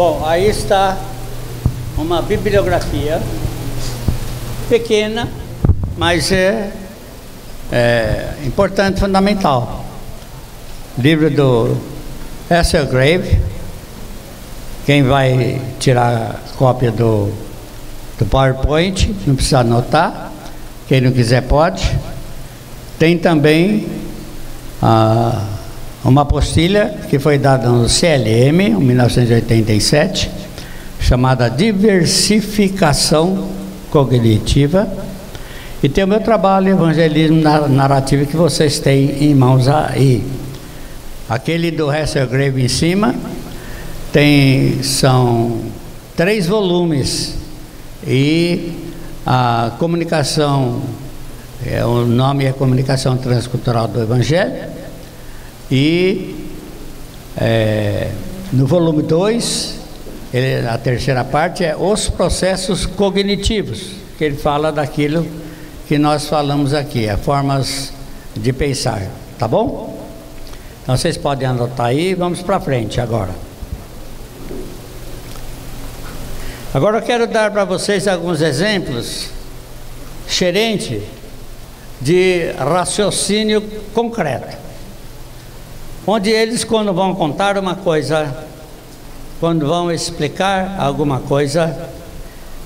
Bom, aí está uma bibliografia pequena, mas é importante, fundamental. Livro do Grave. Quem vai tirar cópia do PowerPoint, não precisa anotar. Quem não quiser pode. Tem também uma apostila que foi dada no CLM, em 1987, chamada Diversificação Cognitiva. E tem o meu trabalho, Evangelismo Narrativo, que vocês têm em mãos aí. Aquele do Grave em cima, são 3 volumes. E a comunicação, o nome é Comunicação Transcultural do Evangelho. E no volume 2, a terceira parte é Os Processos Cognitivos, que ele fala daquilo que nós falamos aqui, as formas de pensar, tá bom? Então vocês podem anotar aí, vamos para frente agora. Agora eu quero dar para vocês alguns exemplos diferentes de raciocínio concreto, onde eles, quando vão contar uma coisa, quando vão explicar alguma coisa,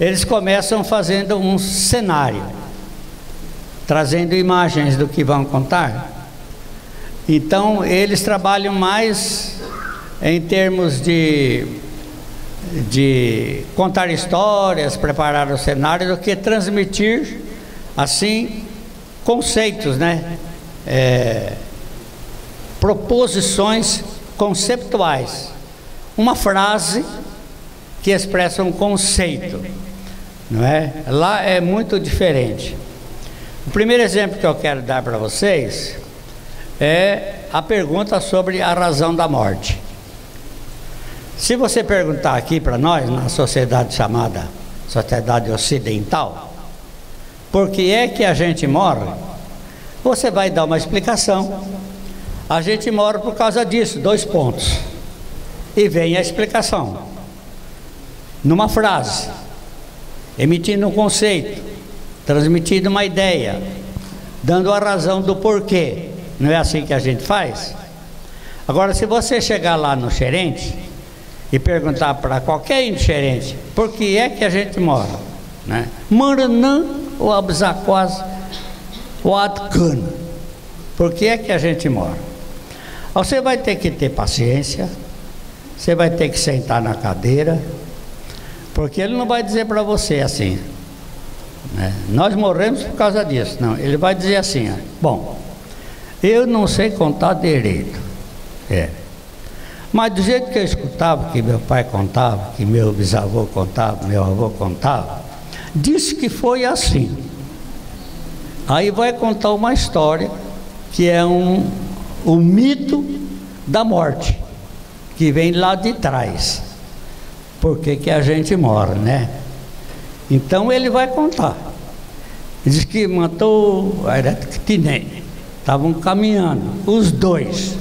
eles começam fazendo um cenário, trazendo imagens do que vão contar. Então eles trabalham mais em termos de contar histórias, preparar o cenário, do que transmitir assim conceitos, né? Proposições conceptuais, uma frase que expressa um conceito, não é? Lá é muito diferente. O primeiro exemplo que eu quero dar para vocês é a pergunta sobre a razão da morte. Se você perguntar aqui para nós, na sociedade chamada sociedade ocidental, por que é que a gente morre, você vai dar uma explicação. A gente morre por causa disso, 2 pontos. E vem a explicação, numa frase, emitindo um conceito, transmitindo uma ideia, dando a razão do porquê. Não é assim que a gente faz? Agora, se você chegar lá no gerente e perguntar para qualquer gerente por que é que a gente morre, né? Maranã ou Abzaquaz ou Adcana, por que é que a gente morre? Você vai ter que ter paciência, você vai ter que sentar na cadeira, porque ele não vai dizer para você assim, né? Nós morremos por causa disso. Não, ele vai dizer assim, ó, bom, eu não sei contar direito, mas do jeito que eu escutava, que meu pai contava, que meu bisavô contava, meu avô contava, disse que foi assim. Aí vai contar uma história que é o mito da morte, que vem lá de trás. Por que a gente morre, né? Então ele vai contar. Diz que matou Tiné. Estavam caminhando, os 2.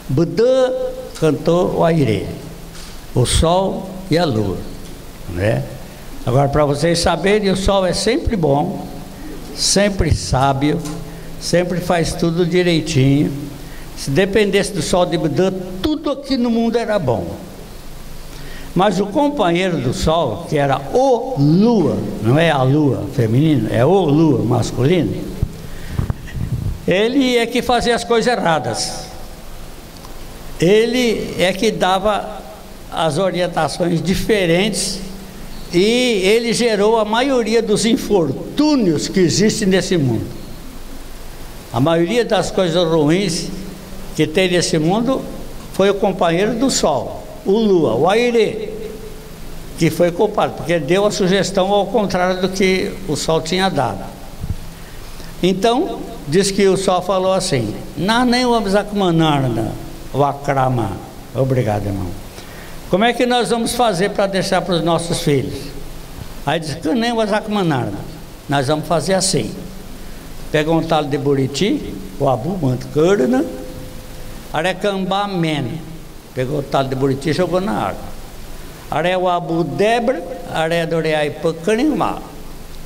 Buda cantou o aire, o sol e a lua, né? Agora, para vocês saberem, o sol é sempre bom, sempre sábio, sempre faz tudo direitinho. Se dependesse do sol de Buda, tudo aqui no mundo era bom. Mas o companheiro do sol, que era o lua, não é a lua feminina, é o lua masculino, ele é que fazia as coisas erradas. Ele é que dava as orientações diferentes, e ele gerou a maioria dos infortúnios que existem nesse mundo. A maioria das coisas ruins que tem nesse mundo foi o companheiro do sol, o lua, o aire, que foi culpado, porque deu a sugestão ao contrário do que o sol tinha dado. Então, diz que o sol falou assim, não, nem o Abzacumanarna, o Akrama. Obrigado, irmão. Como é que nós vamos fazer para deixar para os nossos filhos? Aí diz que nem o Abzacumanarna, nós vamos fazer assim. Pega um talo de buriti, o Abu Mantkarna, Arecambá Men, pegou o talo de buriti e jogou na água. Aré o Abu Debra, aré do Reai Pacanimá.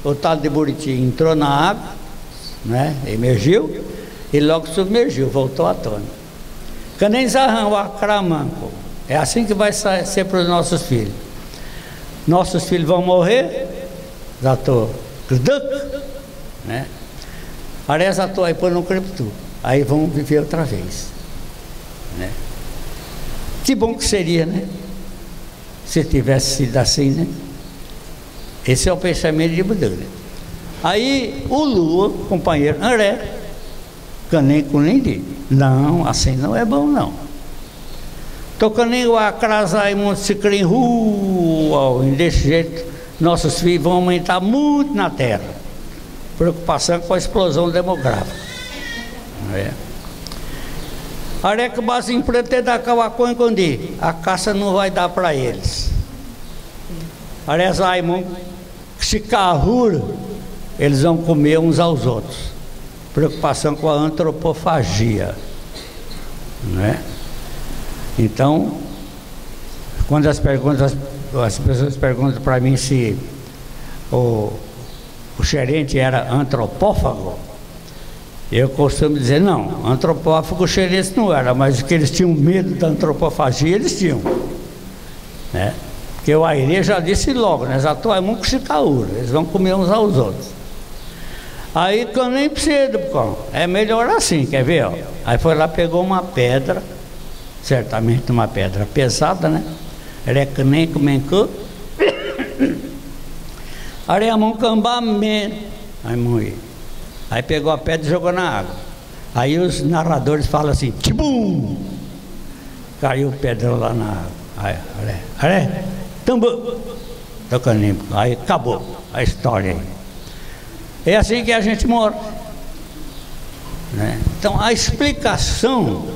O tal de Buriti entrou na água, né? Emergiu e logo submergiu, voltou à tona. Canenzarrão, o Acramanco. É assim que vai ser para os nossos filhos. Nossos filhos vão morrer, já estou, né? Aré já estou aí por no cripto, aí vão viver outra vez, né? Que bom que seria, né? Se tivesse sido assim, né? Esse é o pensamento de Buda. Aí o Lua, companheiro, Aré, canem com ninguém. Não, assim não é bom não. Tocando o acrasar e muito se crê desse jeito, nossos filhos vão aumentar muito na terra. Preocupação com a explosão demográfica. Não é? Areca base em preto da Cavaco encondi. A caça não vai dar para eles. Arezaimon, chicarrura, eles vão comer uns aos outros. Preocupação com a antropofagia, não é? Então, quando as pessoas perguntam para mim se o xerente era antropófago, eu costumo dizer, não, antropófago xerente não era, mas que eles tinham medo da antropofagia, eles tinham, né? Porque o Airê já disse logo, né? Já estou muito chicaúra, eles vão comer uns aos outros. Aí que eu nem preciso, é melhor assim, quer ver? Ó? Aí foi lá, pegou uma pedra, certamente uma pedra pesada, né? Recanem comencou, areamão cambamento, aí morri. Aí pegou a pedra e jogou na água. Aí os narradores falam assim, tibum! Caiu pedra lá na água. Aí, aré, tambo, tocando, aí acabou a história aí. É assim que a gente morre, né? Então a explicação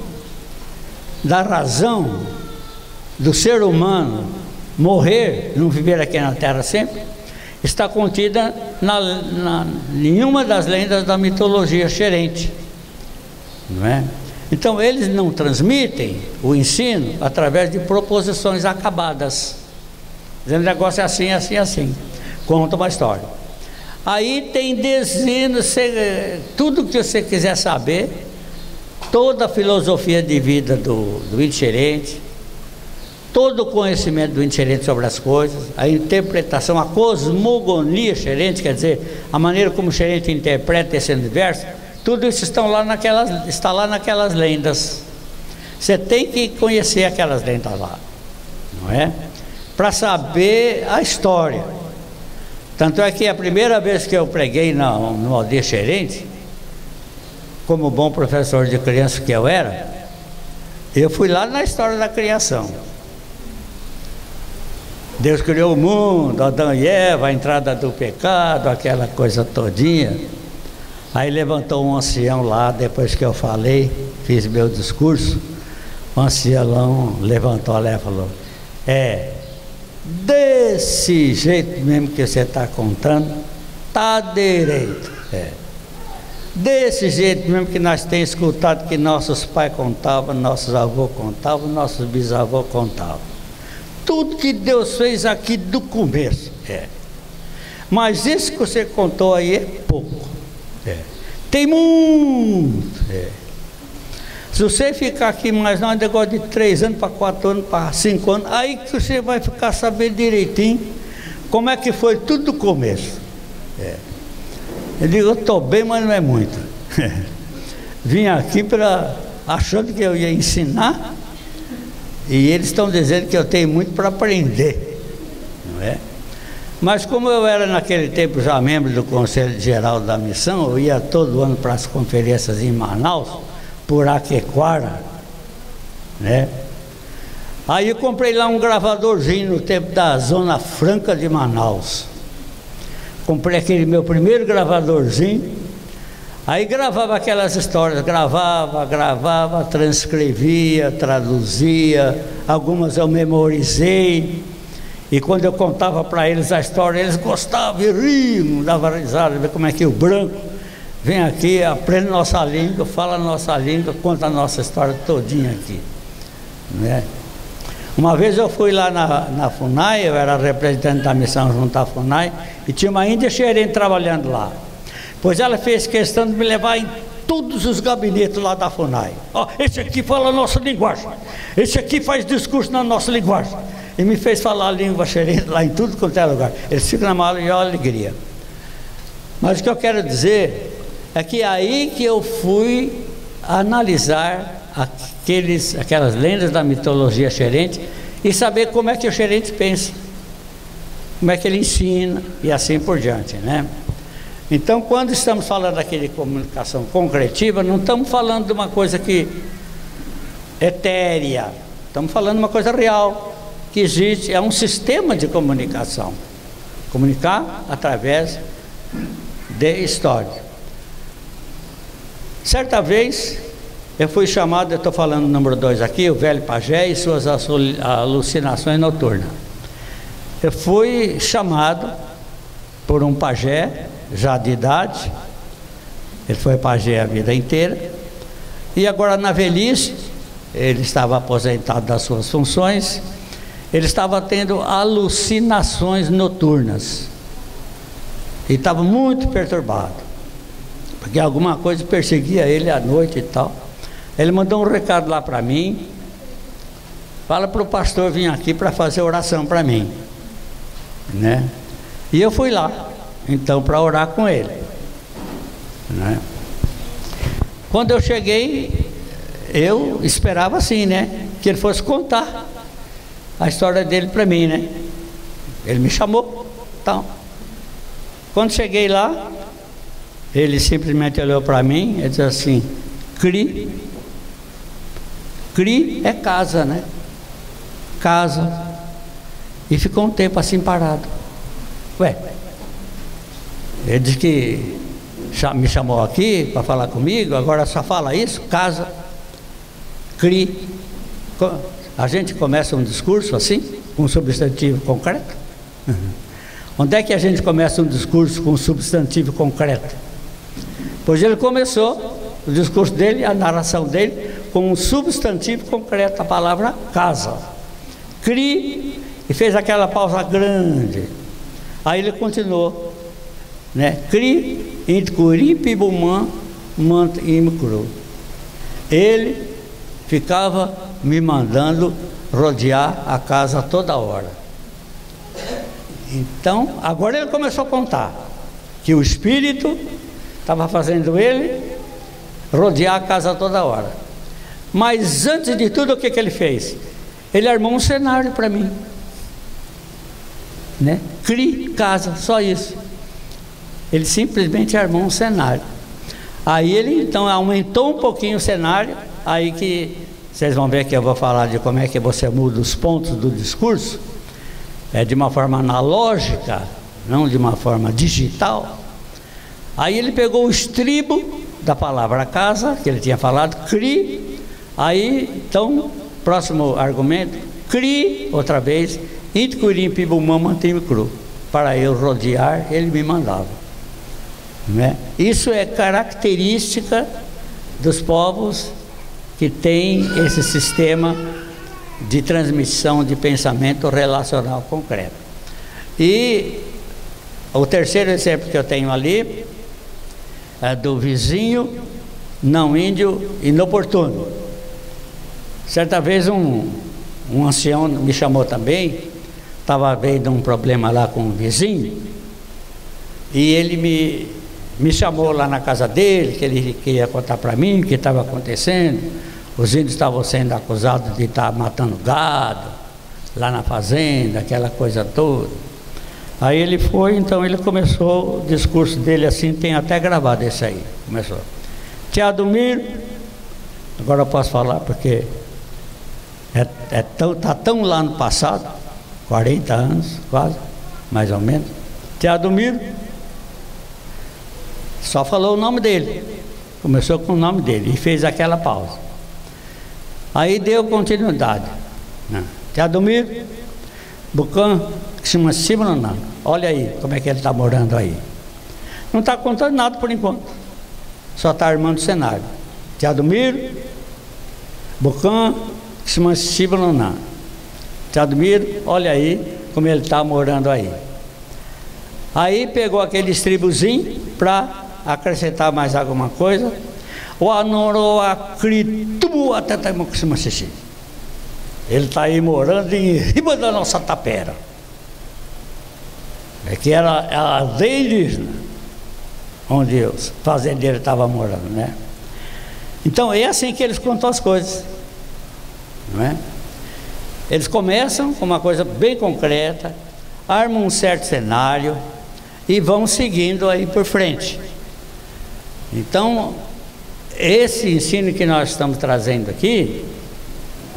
da razão do ser humano morrer, não viver aqui na Terra sempre, está contida em uma das lendas da mitologia xerente, não é? Então eles não transmitem o ensino através de proposições acabadas, dizendo o negócio é assim, assim, assim. Conta uma história. Aí tem desenho, tudo que você quiser saber, toda a filosofia de vida do inxerente, todo o conhecimento do inxerente sobre as coisas, a interpretação, a cosmogonia xerente, quer dizer, a maneira como o xerente interpreta esse universo, tudo isso está lá naquelas lendas. Você tem que conhecer aquelas lendas lá, não é? Para saber a história. Tanto é que a primeira vez que eu preguei no aldeia xerente, como bom professor de criança que eu era, eu fui lá na história da criação. Deus criou o mundo, Adão e Eva, a entrada do pecado, aquela coisa todinha. Aí levantou um ancião lá, depois que eu falei, fiz meu discurso, o ancião levantou lá e falou, desse jeito mesmo que você está contando, está direito. Desse jeito mesmo que nós temos escutado que nossos pais contavam, nossos avós contavam, nossos bisavós contavam. Tudo que Deus fez aqui do começo. Mas isso que você contou aí é pouco. Tem muito. Se você ficar aqui mais um negócio de 3 anos para 4 anos, para 5 anos, aí que você vai ficar sabendo direitinho como é que foi tudo do começo. Eu digo, eu estou bem, mas não é muito. Vim aqui achando que eu ia ensinar, e eles estão dizendo que eu tenho muito para aprender, não é? Mas como eu era naquele tempo já membro do Conselho Geral da Missão, eu ia todo ano para as conferências em Manaus, por Aquequara, né? Aí eu comprei lá um gravadorzinho no tempo da Zona Franca de Manaus. Comprei aquele meu primeiro gravadorzinho, aí gravava aquelas histórias, gravava, transcrevia, traduzia, algumas eu memorizei, e quando eu contava para eles a história, eles gostavam e riam, davam risada, ver como é que o branco vem aqui, aprende nossa língua, fala a nossa língua, conta a nossa história todinha aqui, né? Uma vez eu fui lá na FUNAI, eu era representante da missão junto à FUNAI, e tinha uma índia xerente trabalhando lá. Pois ela fez questão de me levar em todos os gabinetes lá da FUNAI. Ó, esse aqui fala a nossa linguagem, esse aqui faz discurso na nossa linguagem. E me fez falar a língua xerente lá em tudo quanto é lugar. Eles ficam na maior alegria. Mas o que eu quero dizer é que aí que eu fui analisar aquelas lendas da mitologia xerente e saber como é que o xerente pensa, como é que ele ensina e assim por diante, né? Então, quando estamos falando aqui de comunicação concretiva, não estamos falando de uma coisa que etérea, estamos falando de uma coisa real, que existe, é um sistema de comunicação, comunicar através de história. Certa vez eu fui chamado, eu estou falando o número 2 aqui, o velho pajé e suas alucinações noturnas. Eu fui chamado por um pajé já de idade, ele foi pajé a vida inteira, e agora na velhice, ele estava aposentado das suas funções, ele estava tendo alucinações noturnas, e estava muito perturbado, porque alguma coisa perseguia ele à noite e tal. Ele mandou um recado lá para mim, fala para o pastor vir aqui para fazer oração para mim, né? E eu fui lá, então, para orar com ele, né? Quando eu cheguei, eu esperava assim, né? Que ele fosse contar a história dele para mim, né? Ele me chamou, então. Quando cheguei lá, ele simplesmente olhou para mim e disse assim: Cri. Cri é casa, né? Casa. E ficou um tempo assim parado. Ué, ele disse que me chamou aqui para falar comigo, agora só fala isso, casa, cri. A gente começa um discurso assim, com um substantivo concreto. Onde é que a gente começa um discurso com um substantivo concreto? Pois ele começou o discurso dele, a narração dele, com um substantivo concreto, a palavra casa. Cri, e fez aquela pausa grande. Aí ele continuou, né? Cri, intcuri, pibumã, mant imcru. Ele ficava me mandando rodear a casa toda hora. Então, agora ele começou a contar que o espírito estava fazendo ele rodear a casa toda hora. Mas antes de tudo, o que ele fez? Ele armou um cenário para mim, né? Cri, casa, só isso. Ele simplesmente armou um cenário. Aí ele então aumentou um pouquinho o cenário. Aí que vocês vão ver que eu vou falar de como é que você muda os pontos do discurso, de uma forma analógica, não de uma forma digital. Aí ele pegou o estribo da palavra casa, que ele tinha falado, cri. Aí, então, próximo argumento, cri, outra vez, itcurim pibumam mantim cru. Para eu rodear, ele me mandava, né? Isso é característica dos povos que têm esse sistema de transmissão de pensamento relacional concreto. E o terceiro exemplo que eu tenho ali é do vizinho não índio inoportuno. Certa vez um ancião me chamou também, estava vendo um problema lá com um vizinho, e ele me chamou lá na casa dele, que ele queria contar para mim o que estava acontecendo. Os índios estavam sendo acusados de estar matando gado lá na fazenda, aquela coisa toda. Aí ele foi, então ele começou o discurso dele assim, tem até gravado esse aí. Começou: Teodomiro, agora eu posso falar porque está tão lá no passado, 40 anos quase, mais ou menos. Teodomiro, só falou o nome dele, começou com o nome dele e fez aquela pausa. Aí deu continuidade. Teodomiro, Bucã, que chama Simonã, olha aí como é que ele está morando aí. Não está contando nada por enquanto, só está armando o cenário. Teodomiro, Bucã, que chama Simonã, Teodomiro, olha aí como ele está morando aí. Aí pegou aquele estribozinho para acrescentar mais alguma coisa. O Anoroacritu até Taimoximachixi. Ele está aí morando em riba da nossa tapera. É que era a aldeia indígena, onde os fazendeiros estavam morando, né? Então é assim que eles contam as coisas, não é? Eles começam com uma coisa bem concreta, armam um certo cenário e vão seguindo aí por frente. Então, esse ensino que nós estamos trazendo aqui,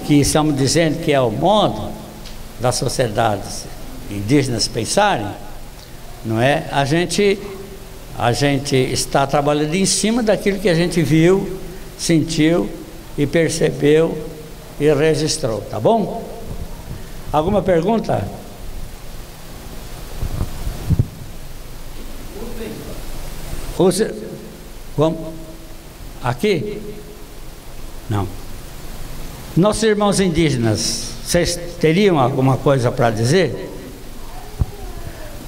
que estamos dizendo que é o modo das sociedades indígenas pensarem, não é? A gente está trabalhando em cima daquilo que a gente viu, sentiu e percebeu e registrou, tá bom? Alguma pergunta? Vamos? Aqui? Não. Nossos irmãos indígenas, vocês teriam alguma coisa para dizer?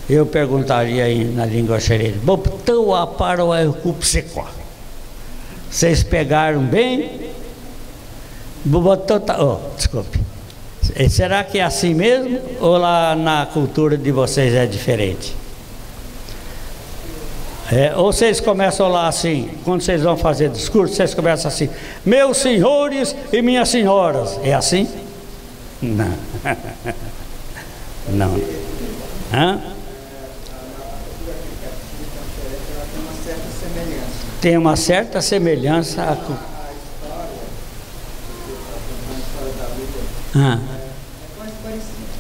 Eu perguntaria aí na língua xerene. Vocês pegaram bem? Desculpe. Será que é assim mesmo? Ou lá na cultura de vocês é diferente? Ou vocês começam lá assim, quando vocês vão fazer discurso, vocês começam assim: meus senhores e minhas senhoras. É assim? Não. Não. Hã? Tem uma certa semelhança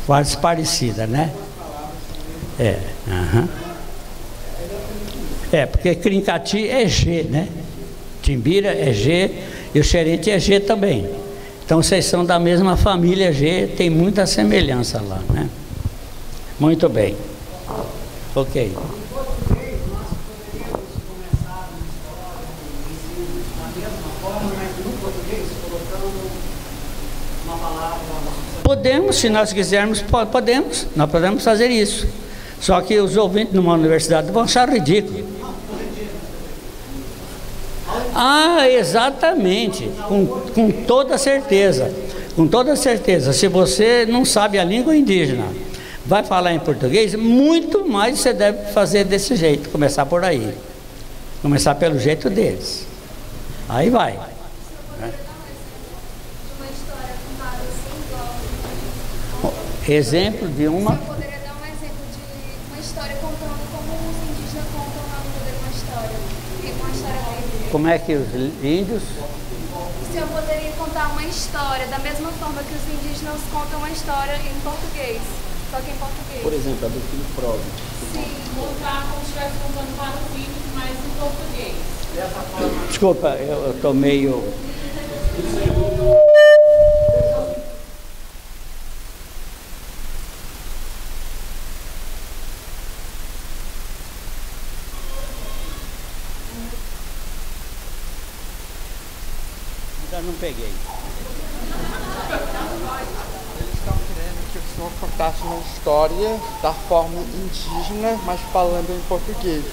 quase parecida, né? Porque Crincati é G, né? Timbira é G e o Xerente é G também. Então vocês são da mesma família G, tem muita semelhança lá, né? Muito bem. Ok. Podemos, se nós quisermos, podemos. Nós podemos fazer isso. Só que os ouvintes numa universidade vão achar ridículo. Exatamente. Com toda certeza. Com toda certeza. Se você não sabe a língua indígena, vai falar em português, muito mais você deve fazer desse jeito. Começar por aí. Começar pelo jeito deles. Aí vai. Exemplo de uma. Você poderia dar um exemplo de uma história contando como os indígenas contam na língua de uma história? Uma história bíblica. Como é que os índios. O senhor poderia contar uma história da mesma forma que os indígenas contam uma história em português, só que em português. Por exemplo, a do filho próprio. Sim, contar como se estivesse contando para o filho, mas em português. Desculpa, eu estou meio. Ainda não peguei. Eles estão querendo que o senhor contasse uma história da forma indígena, mas falando em português.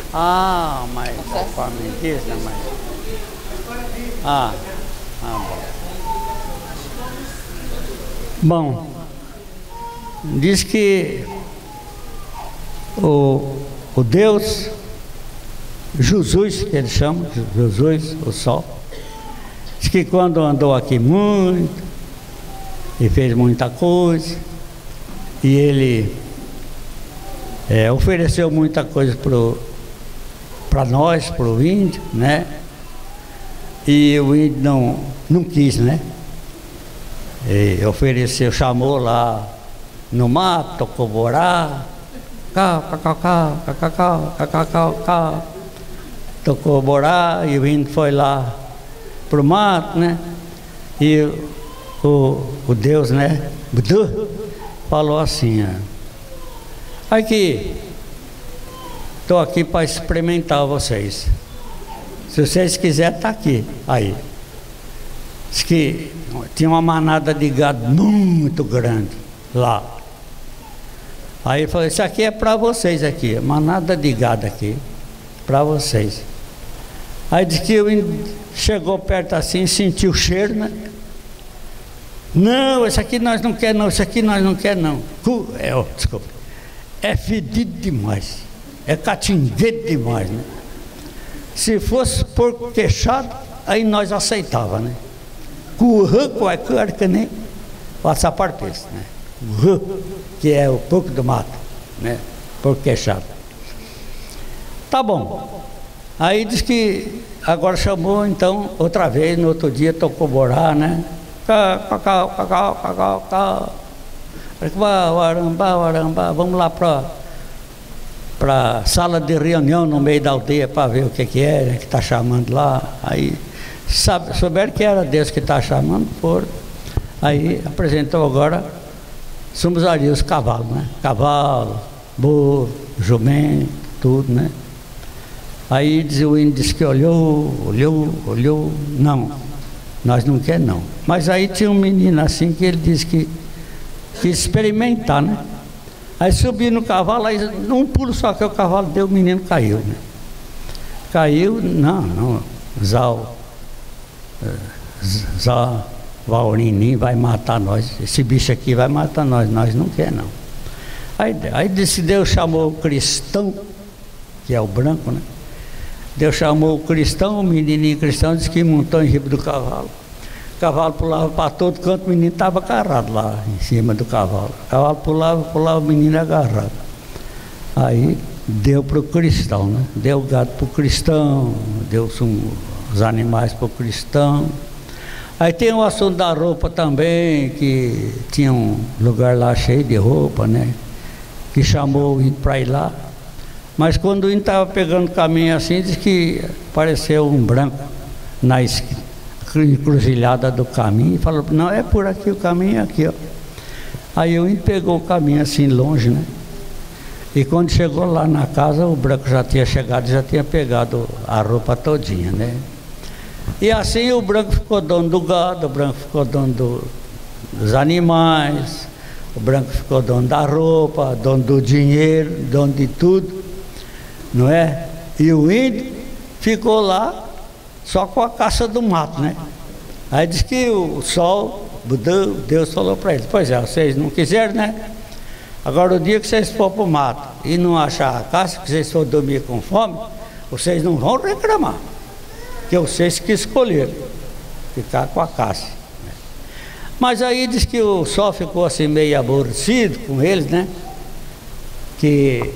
Mas da forma indígena, mas. Bom, diz que o Deus, Jesus, que eles chamam, Jesus, o Sol, diz que quando andou aqui muito, e fez muita coisa, e ele ofereceu muita coisa para nós, para o índio, né? E o índio não quis, né? E ofereceu, chamou lá no mato, tocou borá, tocou borá, e o índio foi lá pro mato, né? E o Deus, né? Budu, falou assim: aqui, estou aqui para experimentar vocês. Se vocês quiserem, está aqui. Aí, diz que tinha uma manada de gado muito grande. lá. Aí ele falou, isso aqui é para vocês aqui, manada de gado aqui, para vocês. Aí disse que o índio chegou perto assim, sentiu o cheiro, né? Não, esse aqui nós não quer não, esse aqui nós não quer não. Desculpa, é fedido demais, é catingueiro demais, né? Se fosse porco queixado, aí nós aceitava, né? Que nem passar parte desse, né? Que é o porco do mato, né? Porco queixado. Tá bom. Aí diz que agora chamou, então, outra vez, no outro dia tocou borá, né? Vamos lá para sala de reunião no meio da aldeia para ver o que é, né, que está chamando lá. Aí souberam que era Deus que está chamando, foram. Aí apresentou agora, somos ali os cavalos, né? Cavalo, burro, jumento, tudo, né? Aí o índio disse que olhou, não, nós não quer não. Mas aí tinha um menino assim que ele disse que quis experimentar, né? Aí subiu no cavalo, aí num pulo só que o cavalo deu, o menino caiu, né? Caiu, não, Valnininho vai matar nós, esse bicho aqui vai matar nós não quer não. Aí disse, Deus chamou o cristão, que é o branco, né? Deus chamou o cristão, o menininho cristão, disse que montou em riba do cavalo. O cavalo pulava para todo canto, o menino estava agarrado lá em cima do cavalo. O cavalo pulava, o menino agarrado. Aí deu para o cristão, né? Deu o gado para o cristão, deu os animais para o cristão. Aí tem o assunto da roupa também, que tinha um lugar lá cheio de roupa, né? Que chamou o índio para ir lá. Mas quando o índio estava pegando o caminho assim, disse que apareceu um branco na encruzilhada do caminho e falou, não, é por aqui o caminho, é aqui, ó. Aí o índio pegou o caminho assim longe, né? E quando chegou lá na casa, o branco já tinha chegado, já tinha pegado a roupa todinha, né? E assim o branco ficou dono do gado, o branco ficou dono dos animais, o branco ficou dono da roupa, dono do dinheiro, dono de tudo, não é? E o índio ficou lá só com a caça do mato, né? Aí diz que o sol, Deus falou para ele, pois é, vocês não quiseram, né? Agora o dia que vocês for para o mato e não achar a caça, que vocês for dormir com fome, vocês não vão reclamar, que vocês que escolheram ficar com a caça. Mas aí diz que o sol ficou assim meio aborrecido com eles, né? Que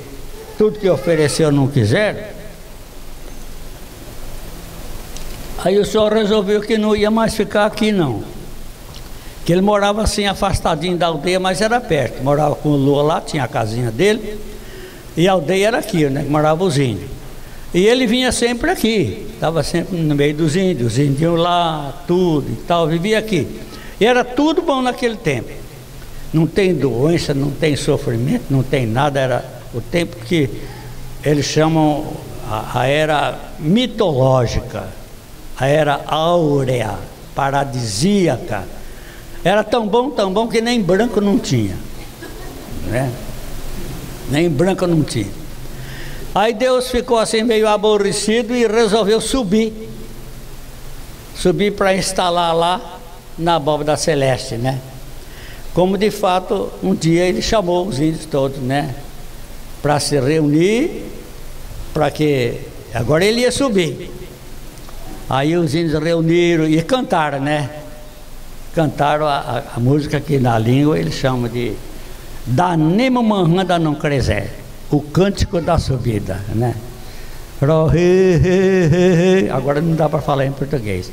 tudo que ofereceu não quiseram. Aí o senhor resolveu que não ia mais ficar aqui não, que ele morava assim afastadinho da aldeia, mas era perto, morava com o Lua lá, tinha a casinha dele, e a aldeia era aqui, né, que morava os índios, e ele vinha sempre aqui, estava sempre no meio dos índios, os índios lá, tudo e tal, vivia aqui, e era tudo bom naquele tempo, não tem doença, não tem sofrimento, não tem nada, era o tempo que eles chamam a era mitológica, a era áurea, paradisíaca. Era tão bom que nem branco não tinha, né? Nem branco não tinha. Aí Deus ficou assim meio aborrecido e resolveu subir para instalar lá na abóbada celeste, né? Como de fato um dia ele chamou os índios todos, né? Para se reunir, para que agora ele ia subir. Aí os índios reuniram e cantaram, né? Cantaram a música que na língua eles chamam de Danemo Manhanda não Cresé, o cântico da subida, né? Agora não dá para falar em português.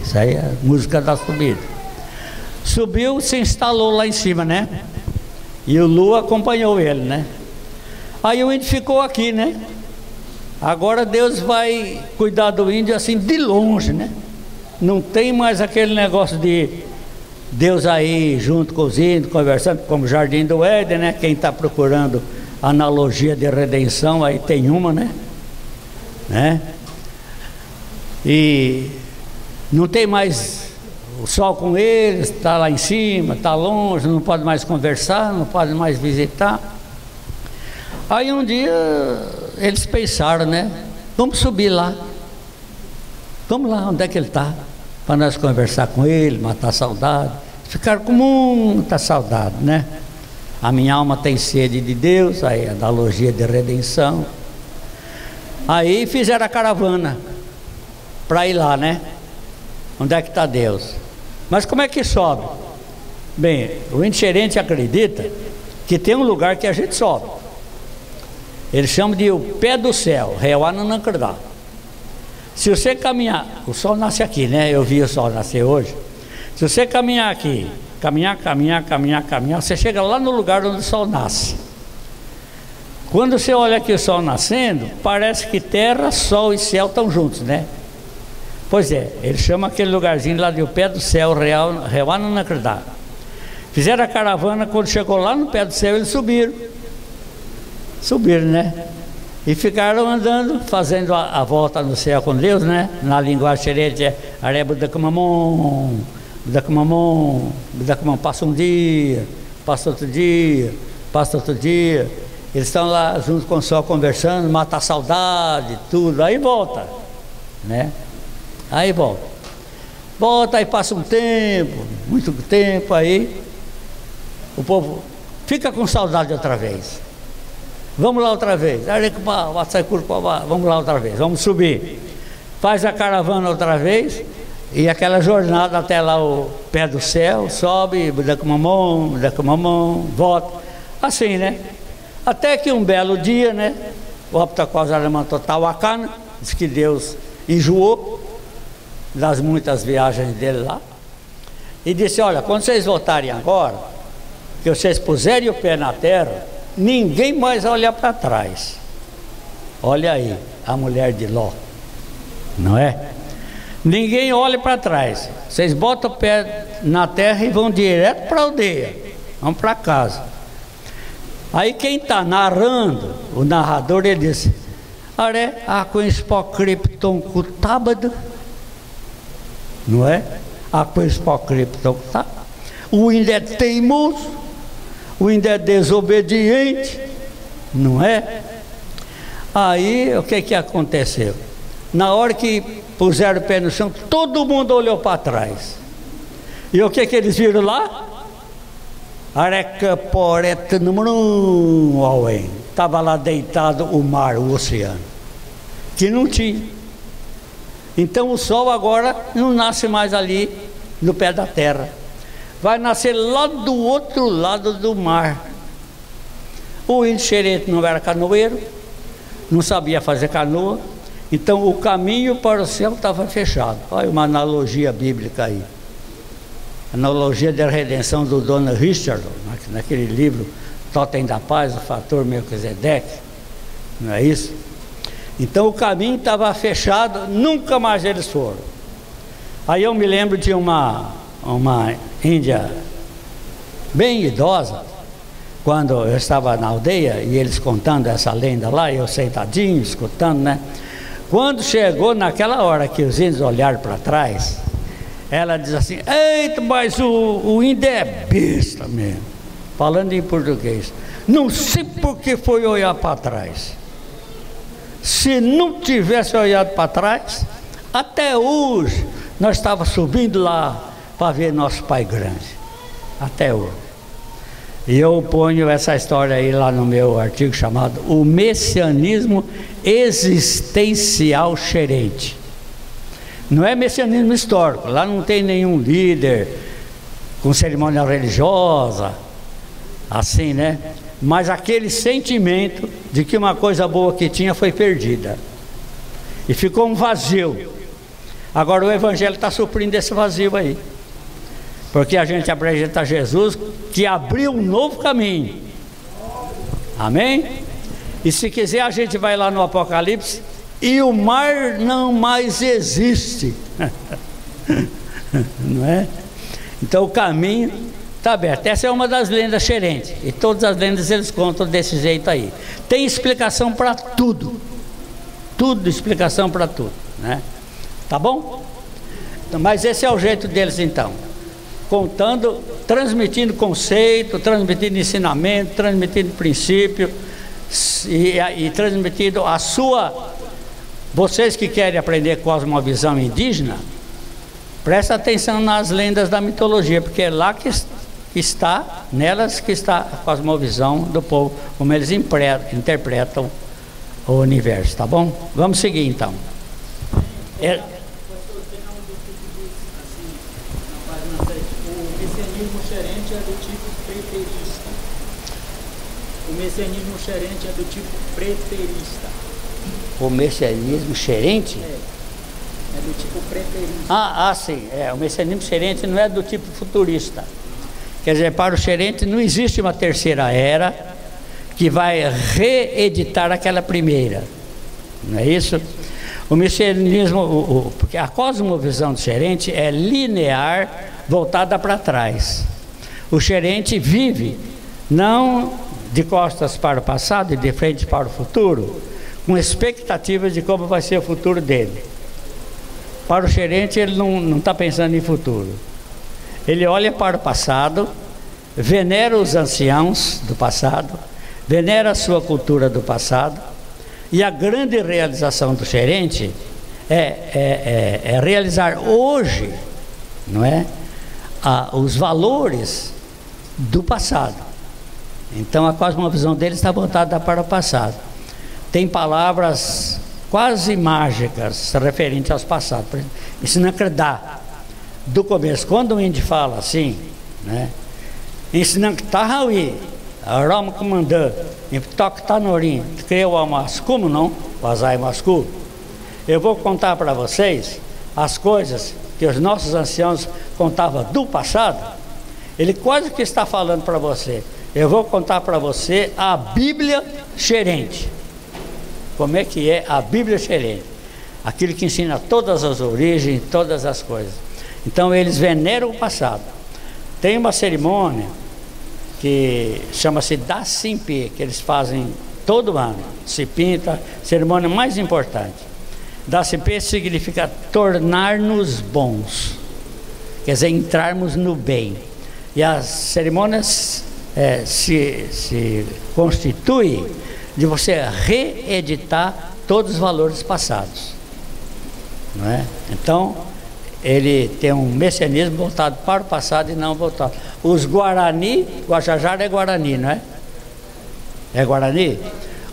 Isso aí é a música da subida. Subiu, se instalou lá em cima, né? E o Lua acompanhou ele, né? Aí o índio ficou aqui, né? Agora Deus vai cuidar do índio assim de longe, né? Não tem mais aquele negócio de Deus aí junto com os índios, conversando, como o Jardim do Éden, né? Quem está procurando analogia de redenção, aí tem uma, né? E não tem mais o sol com eles, está lá em cima, está longe, não pode mais conversar, não pode mais visitar. Aí um dia eles pensaram, né? Vamos subir lá. Vamos lá, onde é que ele está? Para nós conversar com ele, matar a saudade. Ficaram com muita saudade, né? A minha alma tem sede de Deus, aí a analogia de redenção. Aí fizeram a caravana para ir lá, né? Onde é que está Deus? Mas como é que sobe? Bem, o ingerente acredita que tem um lugar que a gente sobe. Eles chamam de o pé do céu, Rewananankardá. Se você caminhar, o sol nasce aqui, né? Eu vi o sol nascer hoje. Se você caminhar aqui, caminhar, você chega lá no lugar onde o sol nasce. Quando você olha aqui o sol nascendo, parece que terra, sol e céu estão juntos, né? Pois é, ele chama aquele lugarzinho lá de o pé do céu, Rewananankardá. Fizeram a caravana, quando chegou lá no pé do céu, eles subiram, né? E ficaram andando, fazendo a volta no céu com Deus, né? Na linguagem xerete é Arebudacamamon, Budacamamon, passa um dia, passa outro dia, passa outro dia. Eles estão lá junto com o sol conversando, mata a saudade, tudo, aí volta, né? Aí volta, aí passa um tempo, muito tempo, aí o povo fica com saudade outra vez. Vamos lá outra vez, vamos lá outra vez, vamos subir. Faz a caravana outra vez, e aquela jornada até lá o pé do céu, sobe, Budacamamon, volta, assim, né? Até que um belo dia, né? O Aptaquazaramantotahuacana, diz que Deus enjoou das muitas viagens dele lá, e disse: olha, quando vocês voltarem agora, que vocês puserem o pé na terra, ninguém mais olha para trás. Olha aí, a mulher de Ló, não é? Ninguém olha para trás. Vocês botam o pé na terra e vão direto para a aldeia, vão para casa. Aí quem está narrando, o narrador, ele disse: Are, com espócripton cutábado, não é? Com espócripton cutábado. O ainda é teimoso, o ainda é desobediente, não é? Aí o que aconteceu? Na hora que puseram o pé no chão, todo mundo olhou para trás. E o que eles viram lá? Areca poreta número 1, estava lá deitado o mar, o oceano, que não tinha. Então o sol agora não nasce mais ali no pé da terra, vai nascer lá do outro lado do mar. O índio xerete não era canoeiro, não sabia fazer canoa, então o caminho para o céu estava fechado. Olha uma analogia bíblica aí, analogia da redenção do Dona Richard, naquele livro Totem da Paz, o Fator Melquisedeque, não é isso? Então o caminho estava fechado, nunca mais eles foram. Aí eu me lembro de uma índia bem idosa, quando eu estava na aldeia e eles contando essa lenda lá, eu sentadinho, escutando, né? Quando chegou naquela hora que os índios olharam para trás, ela diz assim: eita, mas o índio é besta mesmo, falando em português. Não sei por que foi olhar para trás. Se não tivesse olhado para trás, até hoje nós estávamos subindo lá para ver nosso Pai Grande, até hoje. E eu ponho essa história aí lá no meu artigo chamado O Messianismo Existencial Xerente. Não é messianismo histórico, lá não tem nenhum líder com cerimônia religiosa, assim, né? Mas aquele sentimento de que uma coisa boa que tinha foi perdida e ficou um vazio. Agora o Evangelho está suprindo esse vazio aí, porque a gente apresenta Jesus que abriu um novo caminho, amém? E se quiser a gente vai lá no Apocalipse e o mar não mais existe, não é? Então o caminho está aberto. Essa é uma das lendas xerentes. E todas as lendas eles contam desse jeito aí. Tem explicação para tudo. Tudo, explicação para tudo, né? Tá bom? Então, mas esse é o jeito deles então. Contando, transmitindo conceito, transmitindo ensinamento, transmitindo princípio e transmitindo a sua... Vocês que querem aprender cosmovisão indígena, presta atenção nas lendas da mitologia, porque é lá que está, nelas que está a cosmovisão do povo, como eles interpretam o universo, tá bom? Vamos seguir então. O messianismo xerente é do tipo preterista. O messianismo xerente é do tipo preterista. O messianismo xerente? É do tipo preterista. Sim. O messianismo xerente não é do tipo futurista. Quer dizer, para o xerente não existe uma terceira era que vai reeditar aquela primeira. Não é isso? O messianismo, porque a cosmovisão do xerente é linear, voltada para trás. O xerente vive não de costas para o passado e de frente para o futuro, com expectativas de como vai ser o futuro dele. Para o xerente, ele não está pensando em futuro. Ele olha para o passado, venera os anciãos do passado, venera a sua cultura do passado, e a grande realização do xerente é realizar hoje, não é? Os valores do passado. Então a cosmovisão dele está voltada para o passado. Tem palavras quase mágicas referentes aos passados. Por exemplo, ensinando a acreditar do começo. Quando o índio fala assim, né? Ensinando que está Raui, a Roma comandando, em toque está Norim, criou o Mascumo, não? O Azai Mascu. Eu vou contar para vocês as coisas que os nossos anciãos contavam do passado. Ele quase que está falando para você. Eu vou contar para você a Bíblia xerente. Como é que é a Bíblia xerente? Aquilo que ensina todas as origens, todas as coisas. Então eles veneram o passado. Tem uma cerimônia que chama-se Da Simpi, que eles fazem todo ano. Se pinta, cerimônia mais importante. Da Simpi significa tornar-nos bons, quer dizer, entrarmos no bem. E as cerimônias se constituem de você reeditar todos os valores passados, não é? Então ele tem um messianismo voltado para o passado e não voltado. Os Guarani, Guajajara é Guarani, não é? É Guarani?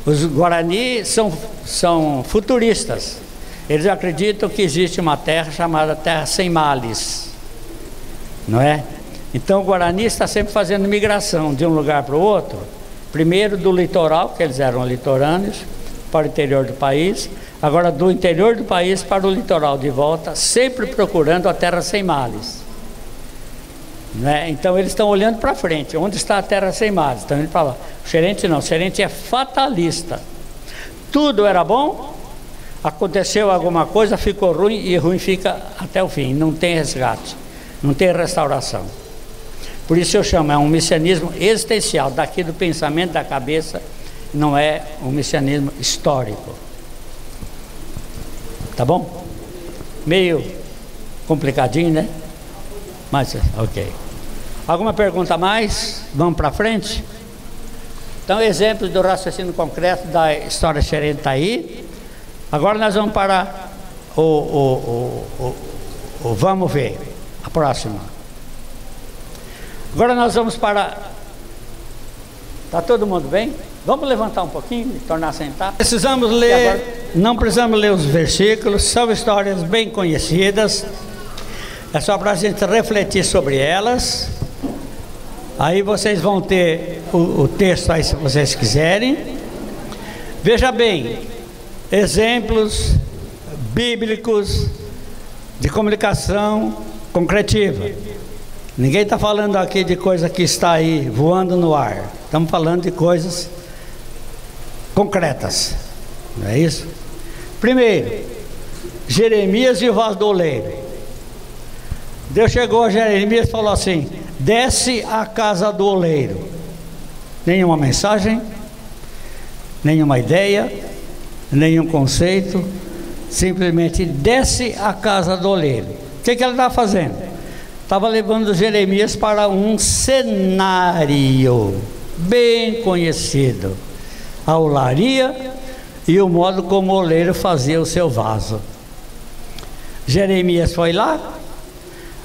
Os Guarani são futuristas. Eles acreditam que existe uma terra chamada Terra Sem Males, não é? Então o Guarani está sempre fazendo migração de um lugar para o outro. Primeiro do litoral, que eles eram litorâneos, para o interior do país. Agora do interior do país para o litoral de volta, sempre procurando a terra sem males, né? Então eles estão olhando para frente, onde está a terra sem males? Então ele fala, o xerente não, o xerente é fatalista. Tudo era bom, aconteceu alguma coisa, ficou ruim, e ruim fica até o fim, não tem resgate, não tem restauração. Por isso eu chamo, é um messianismo existencial, daqui do pensamento da cabeça, não é um messianismo histórico. Tá bom? Meio complicadinho, né? Mas, ok. Alguma pergunta a mais? Vamos para frente? Então, exemplos do raciocínio concreto da história xerente está aí. Agora nós vamos para vamos ver, a próxima. Agora nós vamos para... Está todo mundo bem? Vamos levantar um pouquinho e tornar a sentar? Precisamos ler, agora, não precisamos ler os versículos, são histórias bem conhecidas. É só para a gente refletir sobre elas. Aí vocês vão ter o texto aí se vocês quiserem. Veja bem, exemplos bíblicos de comunicação concretiva. Ninguém está falando aqui de coisa que está aí voando no ar. Estamos falando de coisas concretas, não é isso? Primeiro, Jeremias e o vasoleiro. Deus chegou a Jeremias e falou assim: desce à casa do oleiro. Nenhuma mensagem, nenhuma ideia, nenhum conceito, simplesmente desce à casa do oleiro. O que ele estava fazendo? Estava levando Jeremias para um cenário bem conhecido, a olaria e o modo como o oleiro fazia o seu vaso. Jeremias foi lá,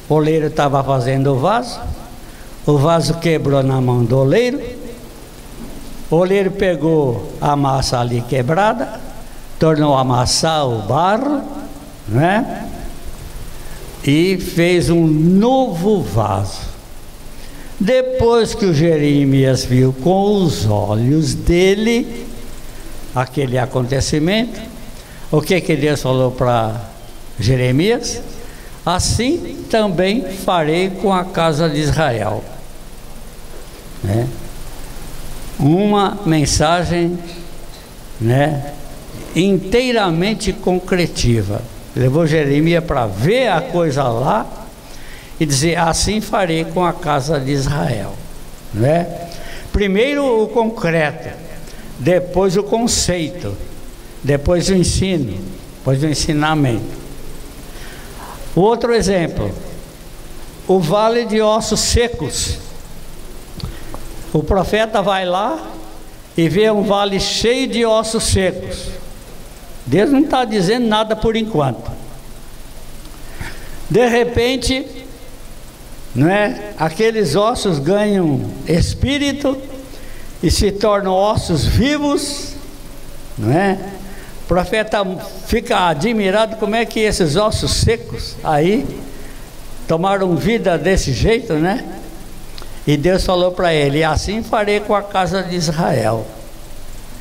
o oleiro estava fazendo o vaso quebrou na mão do oleiro, o oleiro pegou a massa ali quebrada, tornou a amassar o barro, né? E fez um novo vaso. Depois que o Jeremias viu com os olhos dele aquele acontecimento, o que Deus falou para Jeremias? Assim também farei com a casa de Israel. Né? Uma mensagem, né, inteiramente concretiva. Levou Jeremias para ver a coisa lá e dizer: assim farei com a casa de Israel. Né? Primeiro o concreto, depois o conceito, depois o ensino, depois o ensinamento. Outro exemplo, o vale de ossos secos. O profeta vai lá e vê um vale cheio de ossos secos. Deus não está dizendo nada por enquanto. De repente, não é? Aqueles ossos ganham espírito e se tornam ossos vivos, não é? O profeta fica admirado como é que esses ossos secos aí tomaram vida desse jeito, né? E Deus falou para ele: assim farei com a casa de Israel.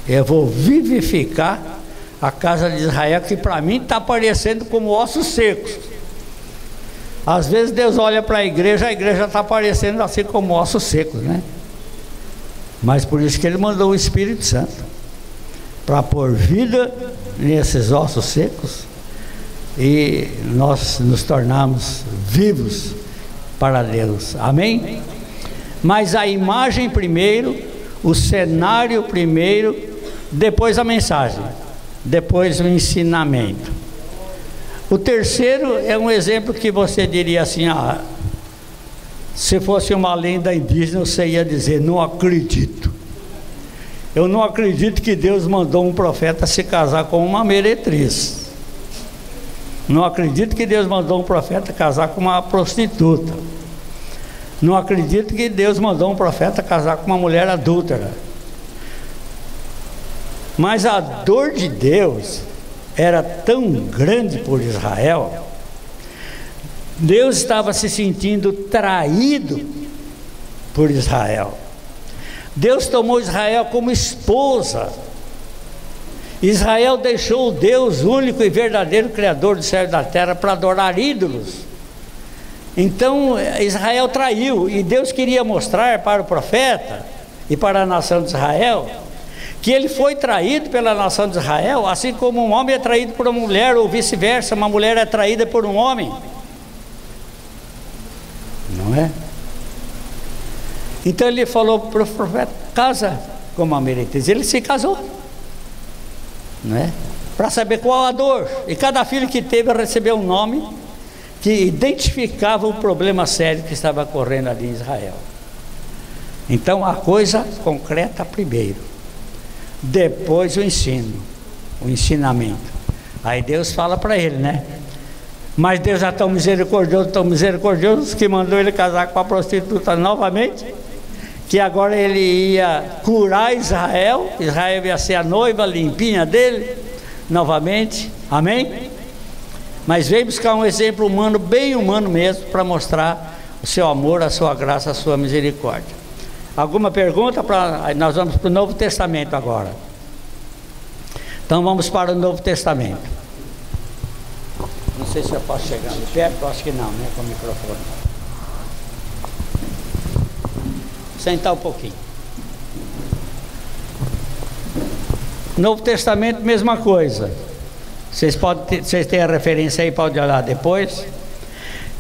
Eu vou vivificar a casa de Israel, que para mim está parecendo como ossos secos. Às vezes Deus olha para a igreja está parecendo assim como ossos secos, né? Mas por isso que Ele mandou o Espírito Santo, para pôr vida nesses ossos secos e nós nos tornarmos vivos para Deus. Amém? Mas a imagem primeiro, o cenário primeiro, depois a mensagem, depois o ensinamento. O terceiro é um exemplo que você diria assim: se fosse uma lenda indígena, você ia dizer: não acredito. Eu não acredito que Deus mandou um profeta se casar com uma meretriz. Não acredito que Deus mandou um profeta casar com uma prostituta. Não acredito que Deus mandou um profeta casar com uma mulher adúltera. Mas a dor de Deus era tão grande por Israel. Deus estava se sentindo traído por Israel. Deus tomou Israel como esposa. Israel deixou o Deus único e verdadeiro Criador do céu e da terra para adorar ídolos. Então Israel traiu, e Deus queria mostrar para o profeta e para a nação de Israel que ele foi traído pela nação de Israel, assim como um homem é traído por uma mulher, ou vice-versa, uma mulher é traída por um homem. Não é? Então ele falou para o profeta: casa com uma meretriz. Ele se casou, não é? Para saber qual a dor. E cada filho que teve recebeu um nome que identificava o problema sério que estava ocorrendo ali em Israel. Então a coisa concreta primeiro, depois o ensino, o ensinamento. Aí Deus fala para ele, né? Mas Deus é tão misericordioso que mandou ele casar com a prostituta novamente, que agora ele ia curar Israel. Israel ia ser a noiva limpinha dele novamente. Amém? Mas veio buscar um exemplo humano, bem humano mesmo, para mostrar o seu amor, a sua graça, a sua misericórdia. Alguma pergunta? Nós vamos para o Novo Testamento agora. Então vamos para o Novo Testamento. Não sei se eu posso chegar ali perto, acho que não, né, com o microfone. Sentar um pouquinho. Novo Testamento, mesma coisa. Vocês têm a referência aí, pode olhar depois.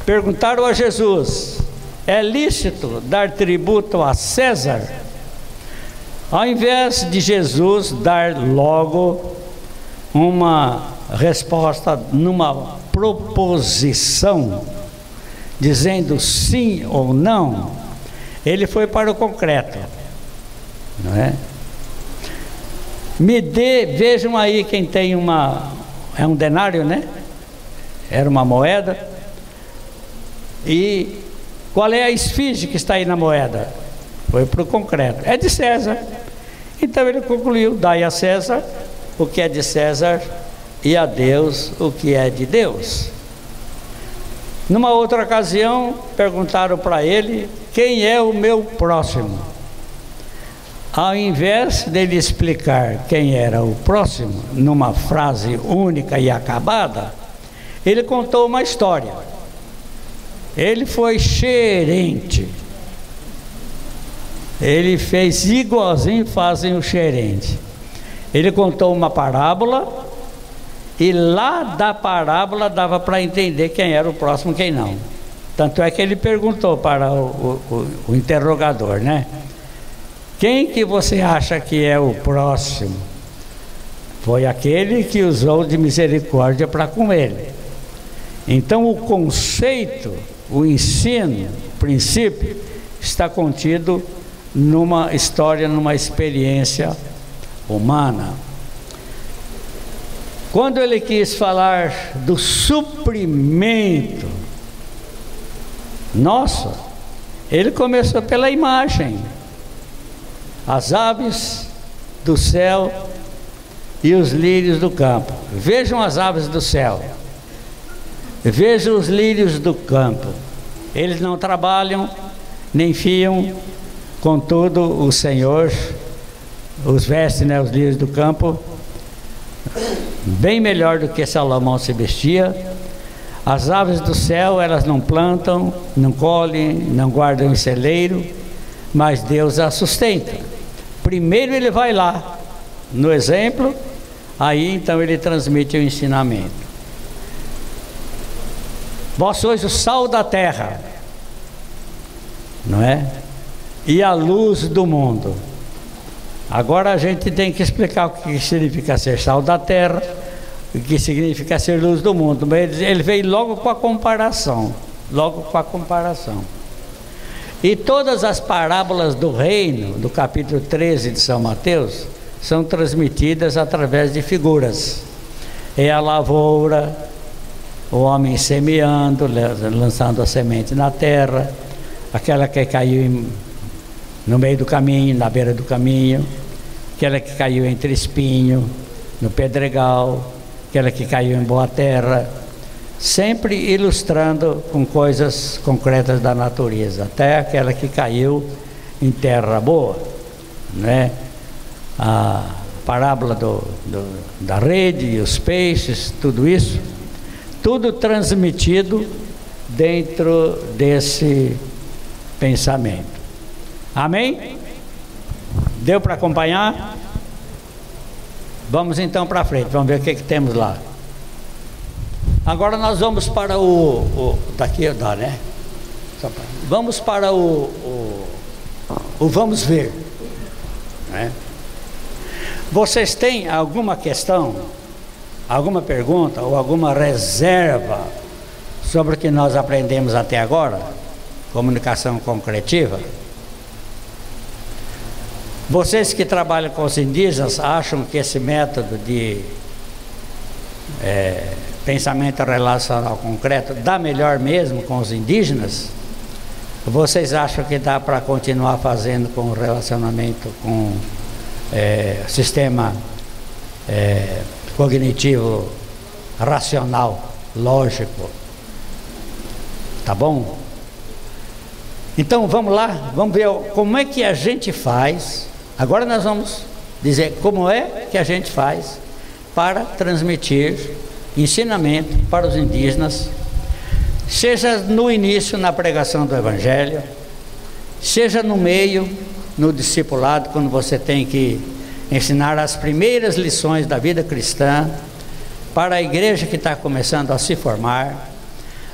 perguntaram a Jesus: é lícito dar tributo a César? Ao invés de Jesus dar logo uma resposta numa proposição, dizendo sim ou não, ele foi para o concreto, não é? Vejam aí quem tem é um denário, né? Era uma moeda. E qual é a esfinge que está aí na moeda? Foi para o concreto. É de César. Então ele concluiu: dai a César o que é de César e a Deus o que é de Deus. Numa outra ocasião, perguntaram para ele: quem é o meu próximo? Ao invés dele explicar quem era o próximo, numa frase única e acabada, ele contou uma história. Ele foi xerente. Ele fez igualzinho fazem o xerente. Ele contou uma parábola, e lá da parábola dava para entender quem era o próximo e quem não. Tanto é que ele perguntou para o interrogador, né? Quem que você acha que é o próximo? Foi aquele que usou de misericórdia para com ele. Então o conceito, o ensino, o princípio, está contido numa história, numa experiência humana. Quando ele quis falar do suprimento nosso, ele começou pela imagem. As aves do céu e os lírios do campo. Vejam as aves do céu. Vejam os lírios do campo. Eles não trabalham, nem fiam, contudo o Senhor os veste, né, os lírios do campo, bem melhor do que Salomão se vestia. As aves do céu, elas não plantam, não colhem, não guardam em celeiro, mas Deus as sustenta. Primeiro ele vai lá, no exemplo, aí então ele transmite o ensinamento. Vós sois o sal da terra, não é? E a luz do mundo. Agora a gente tem que explicar o que significa ser sal da terra, o que significa ser luz do mundo. Mas ele veio logo com a comparação, E todas as parábolas do reino, do capítulo 13 de São Mateus, são transmitidas através de figuras. É a lavoura, o homem semeando, lançando a semente na terra, aquela que caiu no meio do caminho, na beira do caminho, aquela que caiu entre espinho, no pedregal, aquela que caiu em boa terra, sempre ilustrando com coisas concretas da natureza, até aquela que caiu em terra boa, né? A parábola da rede e os peixes, tudo isso, tudo transmitido dentro desse pensamento. Amém? Deu para acompanhar? Vamos então para frente, vamos ver o que temos lá. Agora nós vamos para daqui dá, né? Vamos para o vamos ver, né? Vocês têm alguma questão, alguma pergunta ou alguma reserva sobre o que nós aprendemos até agora? Comunicação concretiva? Vocês que trabalham com os indígenas acham que esse método de pensamento relacional concreto dá melhor mesmo com os indígenas? Vocês acham que dá para continuar fazendo com o relacionamento com sistema cognitivo, racional, lógico? Tá bom? Então vamos lá, vamos ver como é que a gente faz. Agora nós vamos dizer como é que a gente faz para transmitir ensinamento para os indígenas, seja no início na pregação do Evangelho, seja no meio, no discipulado, quando você tem que ensinar as primeiras lições da vida cristã para a igreja que está começando a se formar,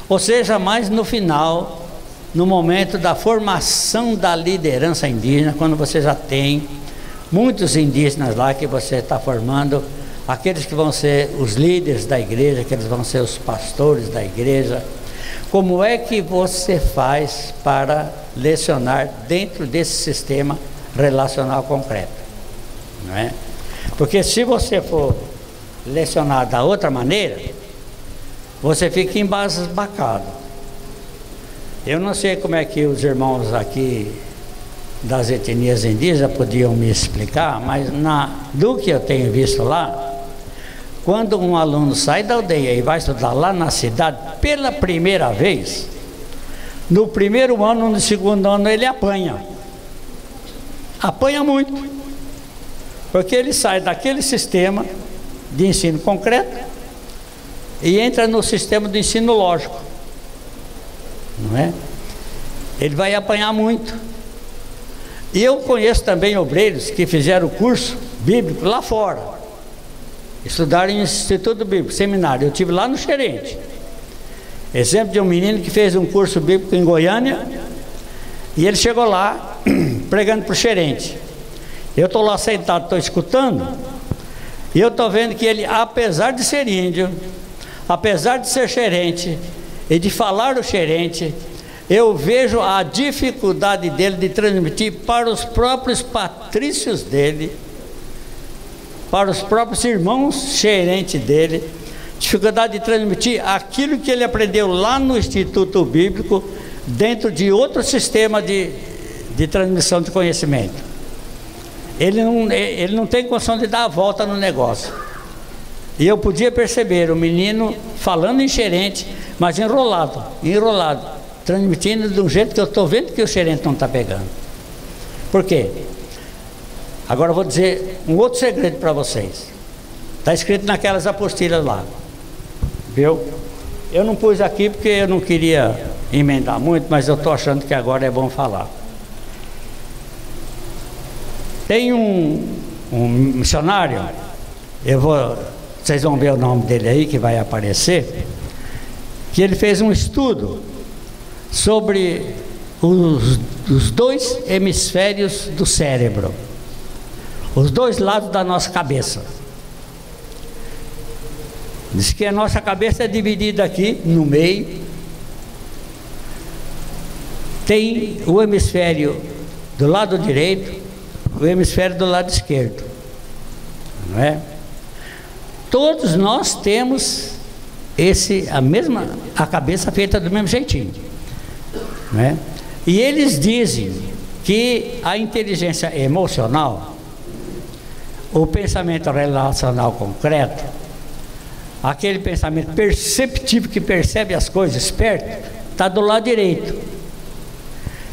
ou seja, mais no final, no momento da formação da liderança indígena, quando você já tem muitos indígenas lá que você está formando, aqueles que vão ser os líderes da igreja, aqueles que vão ser os pastores da igreja. Como é que você faz para lecionar dentro desse sistema relacional concreto? Não é? Porque se você for lecionar da outra maneira, você fica embasbacado. Eu não sei como é que os irmãos aqui das etnias indígenas podiam me explicar, mas do que eu tenho visto lá, quando um aluno sai da aldeia e vai estudar lá na cidade pela primeira vez, no primeiro ano, no segundo ano ele apanha muito, porque ele sai daquele sistema de ensino concreto e entra no sistema de ensino lógico, não é? Ele vai apanhar muito. E eu conheço também obreiros que fizeram o curso bíblico lá fora, estudaram em Instituto Bíblico, seminário. Eu tive lá no Xerente, exemplo de um menino que fez um curso bíblico em Goiânia, e ele chegou lá pregando para o Xerente. Eu estou lá sentado, estou escutando, e eu estou vendo que ele, apesar de ser índio, apesar de ser xerente e de falar o xerente, eu vejo a dificuldade dele de transmitir para os próprios patrícios dele, para os próprios irmãos xerentes dele, dificuldade de transmitir aquilo que ele aprendeu lá no Instituto Bíblico, dentro de outro sistema de transmissão de conhecimento. Ele não tem condição de dar a volta no negócio. E eu podia perceber o menino falando em xerente, mas enrolado, transmitindo de um jeito que eu estou vendo que o xerente não está pegando. Por quê? Agora eu vou dizer um outro segredo para vocês. Está escrito naquelas apostilas lá, viu? Eu não pus aqui porque eu não queria emendar muito, mas eu estou achando que agora é bom falar. Tem um missionário, vocês vão ver o nome dele aí que vai aparecer, que ele fez um estudo sobre os dois hemisférios do cérebro, os dois lados da nossa cabeça. Diz que a nossa cabeça é dividida aqui no meio, tem o hemisfério do lado direito, o hemisfério do lado esquerdo, não é? Todos nós temos a cabeça feita do mesmo jeitinho, não é? E eles dizem que a inteligência emocional, o pensamento relacional concreto, aquele pensamento perceptivo que percebe as coisas, esperto, está do lado direito.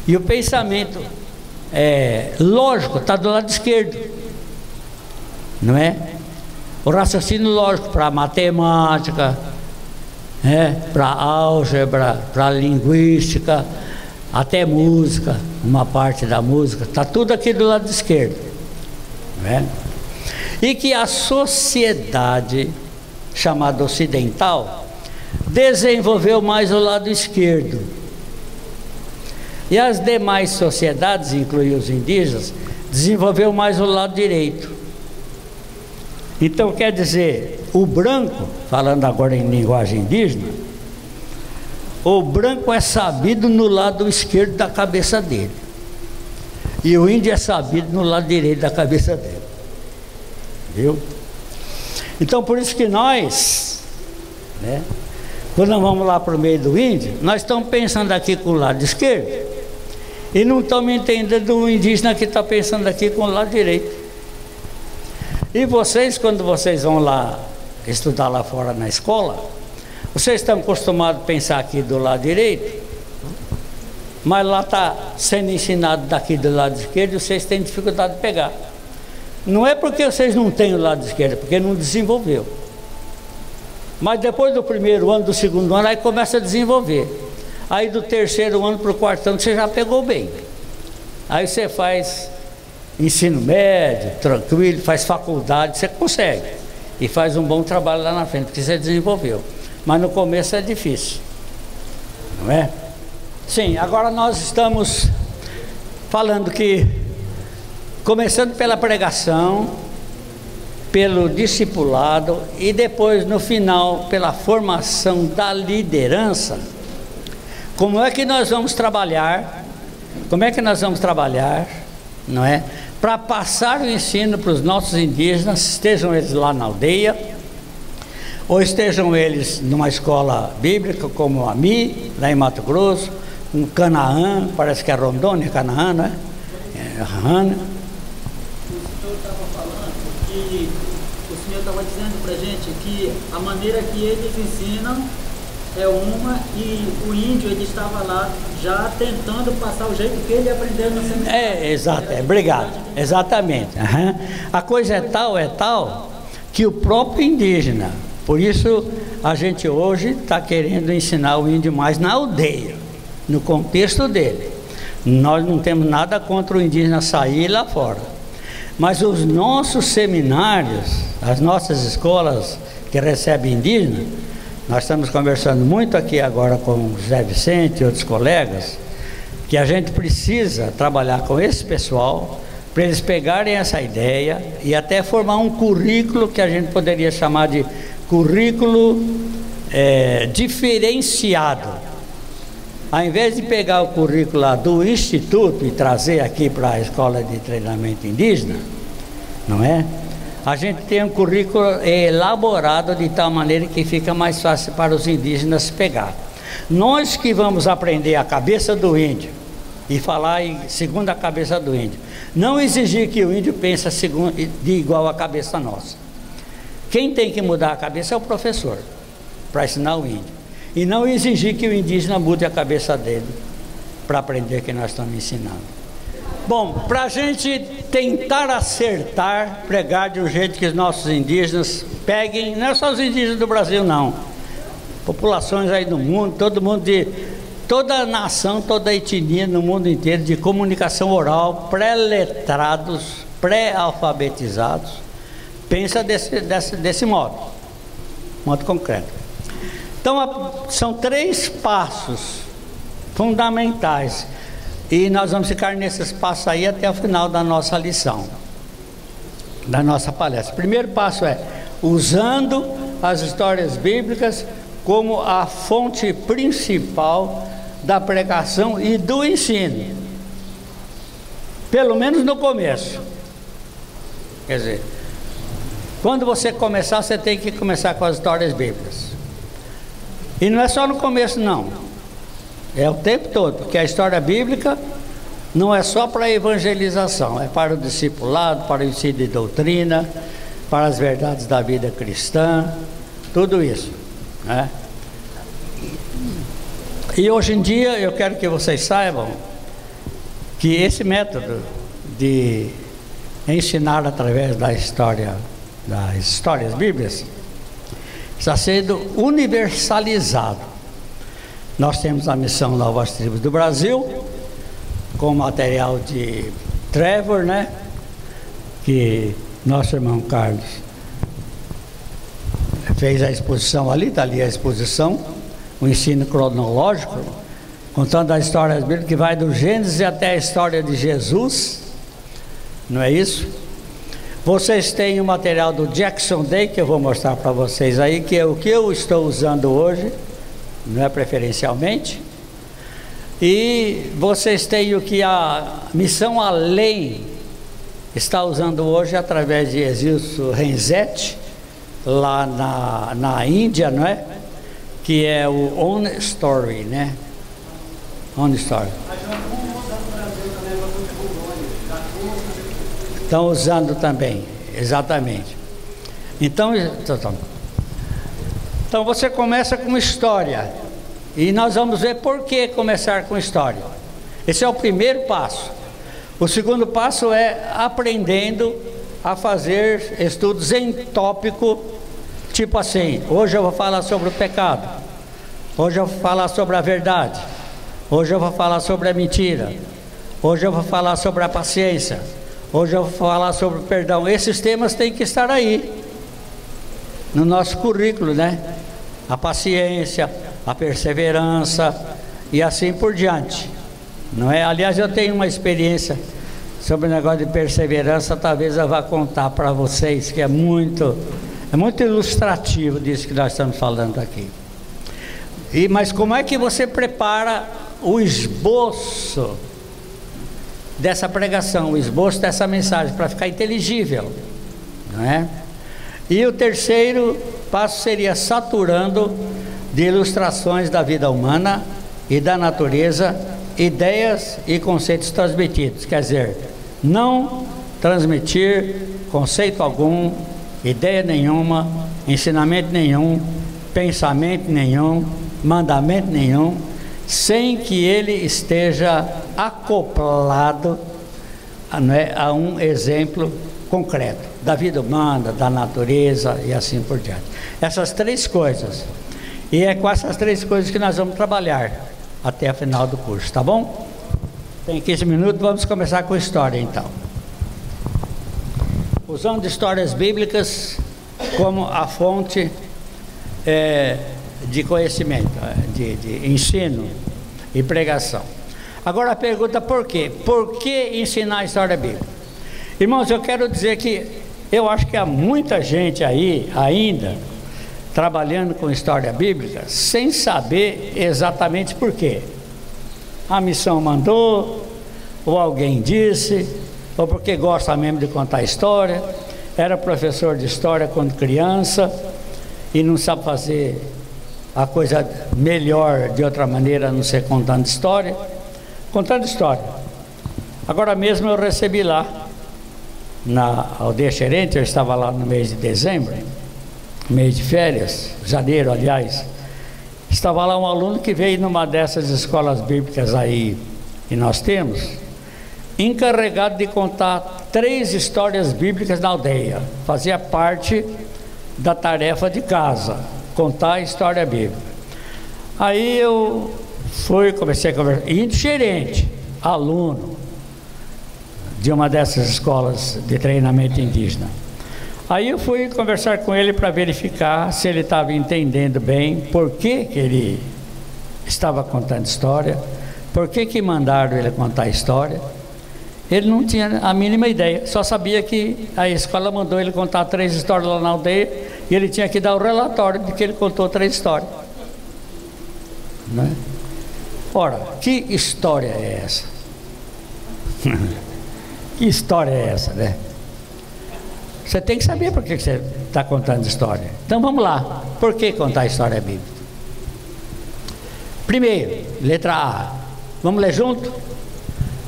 E o pensamento lógico está do lado esquerdo, não é? O raciocínio lógico para matemática, para álgebra, para linguística, até música, uma parte da música, está tudo aqui do lado esquerdo, não é? E que a sociedade chamada ocidental desenvolveu mais o lado esquerdo, e as demais sociedades, incluindo os indígenas, desenvolveu mais o lado direito. Então quer dizer, o branco, falando agora em linguagem indígena, o branco é sabido no lado esquerdo da cabeça dele, e o índio é sabido no lado direito da cabeça dele, viu? Então por isso que nós, quando nós vamos lá para o meio do índio, nós estamos pensando aqui com o lado esquerdo e não estamos entendendo o indígena que está pensando aqui com o lado direito. E vocês, quando vocês vão lá estudar lá fora na escola, vocês estão acostumados a pensar aqui do lado direito, mas lá está sendo ensinado daqui do lado esquerdo e vocês têm dificuldade de pegar. Não é porque vocês não têm o lado esquerdo, é porque não desenvolveu. Mas depois do primeiro ano, do segundo ano, aí começa a desenvolver. Aí do terceiro ano para o quarto ano você já pegou bem. Aí você faz ensino médio, tranquilo, faz faculdade, você consegue. E faz um bom trabalho lá na frente, porque você desenvolveu. Mas no começo é difícil. não é? Sim, agora nós estamos falando que, começando pela pregação, pelo discipulado e depois no final pela formação da liderança, como é que nós vamos trabalhar, não é? Para passar o ensino para os nossos indígenas, estejam eles lá na aldeia, ou estejam eles numa escola bíblica como a MI, lá em Mato Grosso, um Canaã, parece que é Rondônia, Canaã, né? O senhor estava falando que o senhor estava dizendo para a gente que a maneira que eles ensinam é uma, e o índio ele estava lá já tentando passar o jeito que ele aprendeu no seminário. Exato, obrigado, exatamente. Uhum. A coisa é tal que o próprio indígena, por isso a gente hoje está querendo ensinar o índio mais na aldeia, no contexto dele. Nós não temos nada contra o indígena sair lá fora, mas os nossos seminários, as nossas escolas que recebem indígena, nós estamos conversando muito aqui agora com o José Vicente e outros colegas, que a gente precisa trabalhar com esse pessoal para eles pegarem essa ideia e até formar um currículo que a gente poderia chamar de currículo diferenciado. Ao invés de pegar o currículo lá do Instituto e trazer aqui para a Escola de Treinamento Indígena, não é? A gente tem um currículo elaborado de tal maneira que fica mais fácil para os indígenas pegar. Nós que vamos aprender a cabeça do índio e falar segundo a cabeça do índio, não exigir que o índio pense de igual à cabeça nossa. Quem tem que mudar a cabeça é o professor, para ensinar o índio, e não exigir que o indígena mude a cabeça dele para aprender o que nós estamos ensinando. Bom, para a gente tentar acertar, pregar de um jeito que os nossos indígenas peguem, não é só os indígenas do Brasil não, populações aí do mundo, todo mundo toda a nação, toda a etnia no mundo inteiro de comunicação oral, pré-letrados, pré-alfabetizados, pensa desse modo concreto. Então são 3 passos fundamentais e nós vamos ficar nesses passos aí até o final da nossa lição, da nossa palestra. O primeiro passo é usando as histórias bíblicas como a fonte principal da pregação e do ensino, pelo menos no começo. Quer dizer, quando você começar, você tem que começar com as histórias bíblicas, e não é só no começo não, é o tempo todo, porque a história bíblica não é só para a evangelização, é para o discipulado, para o ensino de doutrina, para as verdades da vida cristã, tudo isso, né? E hoje em dia eu quero que vocês saibam que esse método de ensinar através da história, das histórias bíblicas, está sendo universalizado. Nós temos a missão Novas Tribos do Brasil, com material de Trevor, né? Que nosso irmão Carlos fez a exposição ali, está ali a exposição, o ensino cronológico, contando a história bíblica que vai do Gênesis até a história de Jesus, não é isso? Vocês têm o material do Jackson Day, que eu vou mostrar para vocês aí, que é o que eu estou usando hoje, não é preferencialmente, e vocês têm o que a Missão Além está usando hoje através de Exilson Renzetti, lá na Índia, não é? Que é o Own Story, né? Own Story. Estão usando também, exatamente. Então você começa com história, e nós vamos ver por que começar com história. Esse é o primeiro passo. O segundo passo é aprendendo a fazer estudos em tópico, tipo assim, hoje eu vou falar sobre o pecado, hoje eu vou falar sobre a verdade, hoje eu vou falar sobre a mentira, hoje eu vou falar sobre a paciência, hoje eu vou falar sobre o perdão. Esses temas têm que estar aí no nosso currículo, né? A paciência, a perseverança, e assim por diante, não é? Aliás, eu tenho uma experiência sobre o negócio de perseverança, talvez eu vá contar para vocês, que é muito ilustrativo disso que nós estamos falando aqui. Mas como é que você prepara o esboço dessa pregação, o esboço dessa mensagem, para ficar inteligível, não é? E o terceiro passo seria saturando de ilustrações da vida humana e da natureza, ideias e conceitos transmitidos. Quer dizer, não transmitir conceito algum, ideia nenhuma, ensinamento nenhum, pensamento nenhum, mandamento nenhum, sem que ele esteja acoplado a um exemplo concreto da vida humana, da natureza e assim por diante. Essas três coisas. E é com essas três coisas que nós vamos trabalhar até a final do curso, tá bom? Tem 15 minutos, vamos começar com história então. Usando histórias bíblicas como a fonte de conhecimento, de ensino e pregação. Agora a pergunta: por quê? Por que ensinar a história bíblica? Irmãos, eu quero dizer que eu acho que há muita gente aí ainda trabalhando com história bíblica sem saber exatamente por quê. A missão mandou, ou alguém disse, ou porque gosta mesmo de contar história, era professor de história quando criança e não sabe fazer a coisa melhor de outra maneira a não ser contando história. Contando história. Agora mesmo eu recebi lá na aldeia Xerente, eu estava lá no mês de dezembro, mês de férias, janeiro aliás, estava lá um aluno que veio numa dessas escolas bíblicas aí que nós temos, encarregado de contar 3 histórias bíblicas na aldeia. Fazia parte da tarefa de casa, contar a história bíblica. Aí eu comecei a conversar, gerente, aluno de uma dessas escolas de treinamento indígena. Aí eu fui conversar com ele para verificar se ele estava entendendo bem por que ele estava contando história, por que mandaram ele contar história. Ele não tinha a mínima ideia, só sabia que a escola mandou ele contar 3 histórias lá na aldeia e ele tinha que dar o relatório de que ele contou 3 histórias, né? Ora, que história é essa? Que história é essa, né? Você tem que saber por que você está contando história. Então vamos lá, por que contar a história bíblica? Primeiro, letra A, vamos ler junto?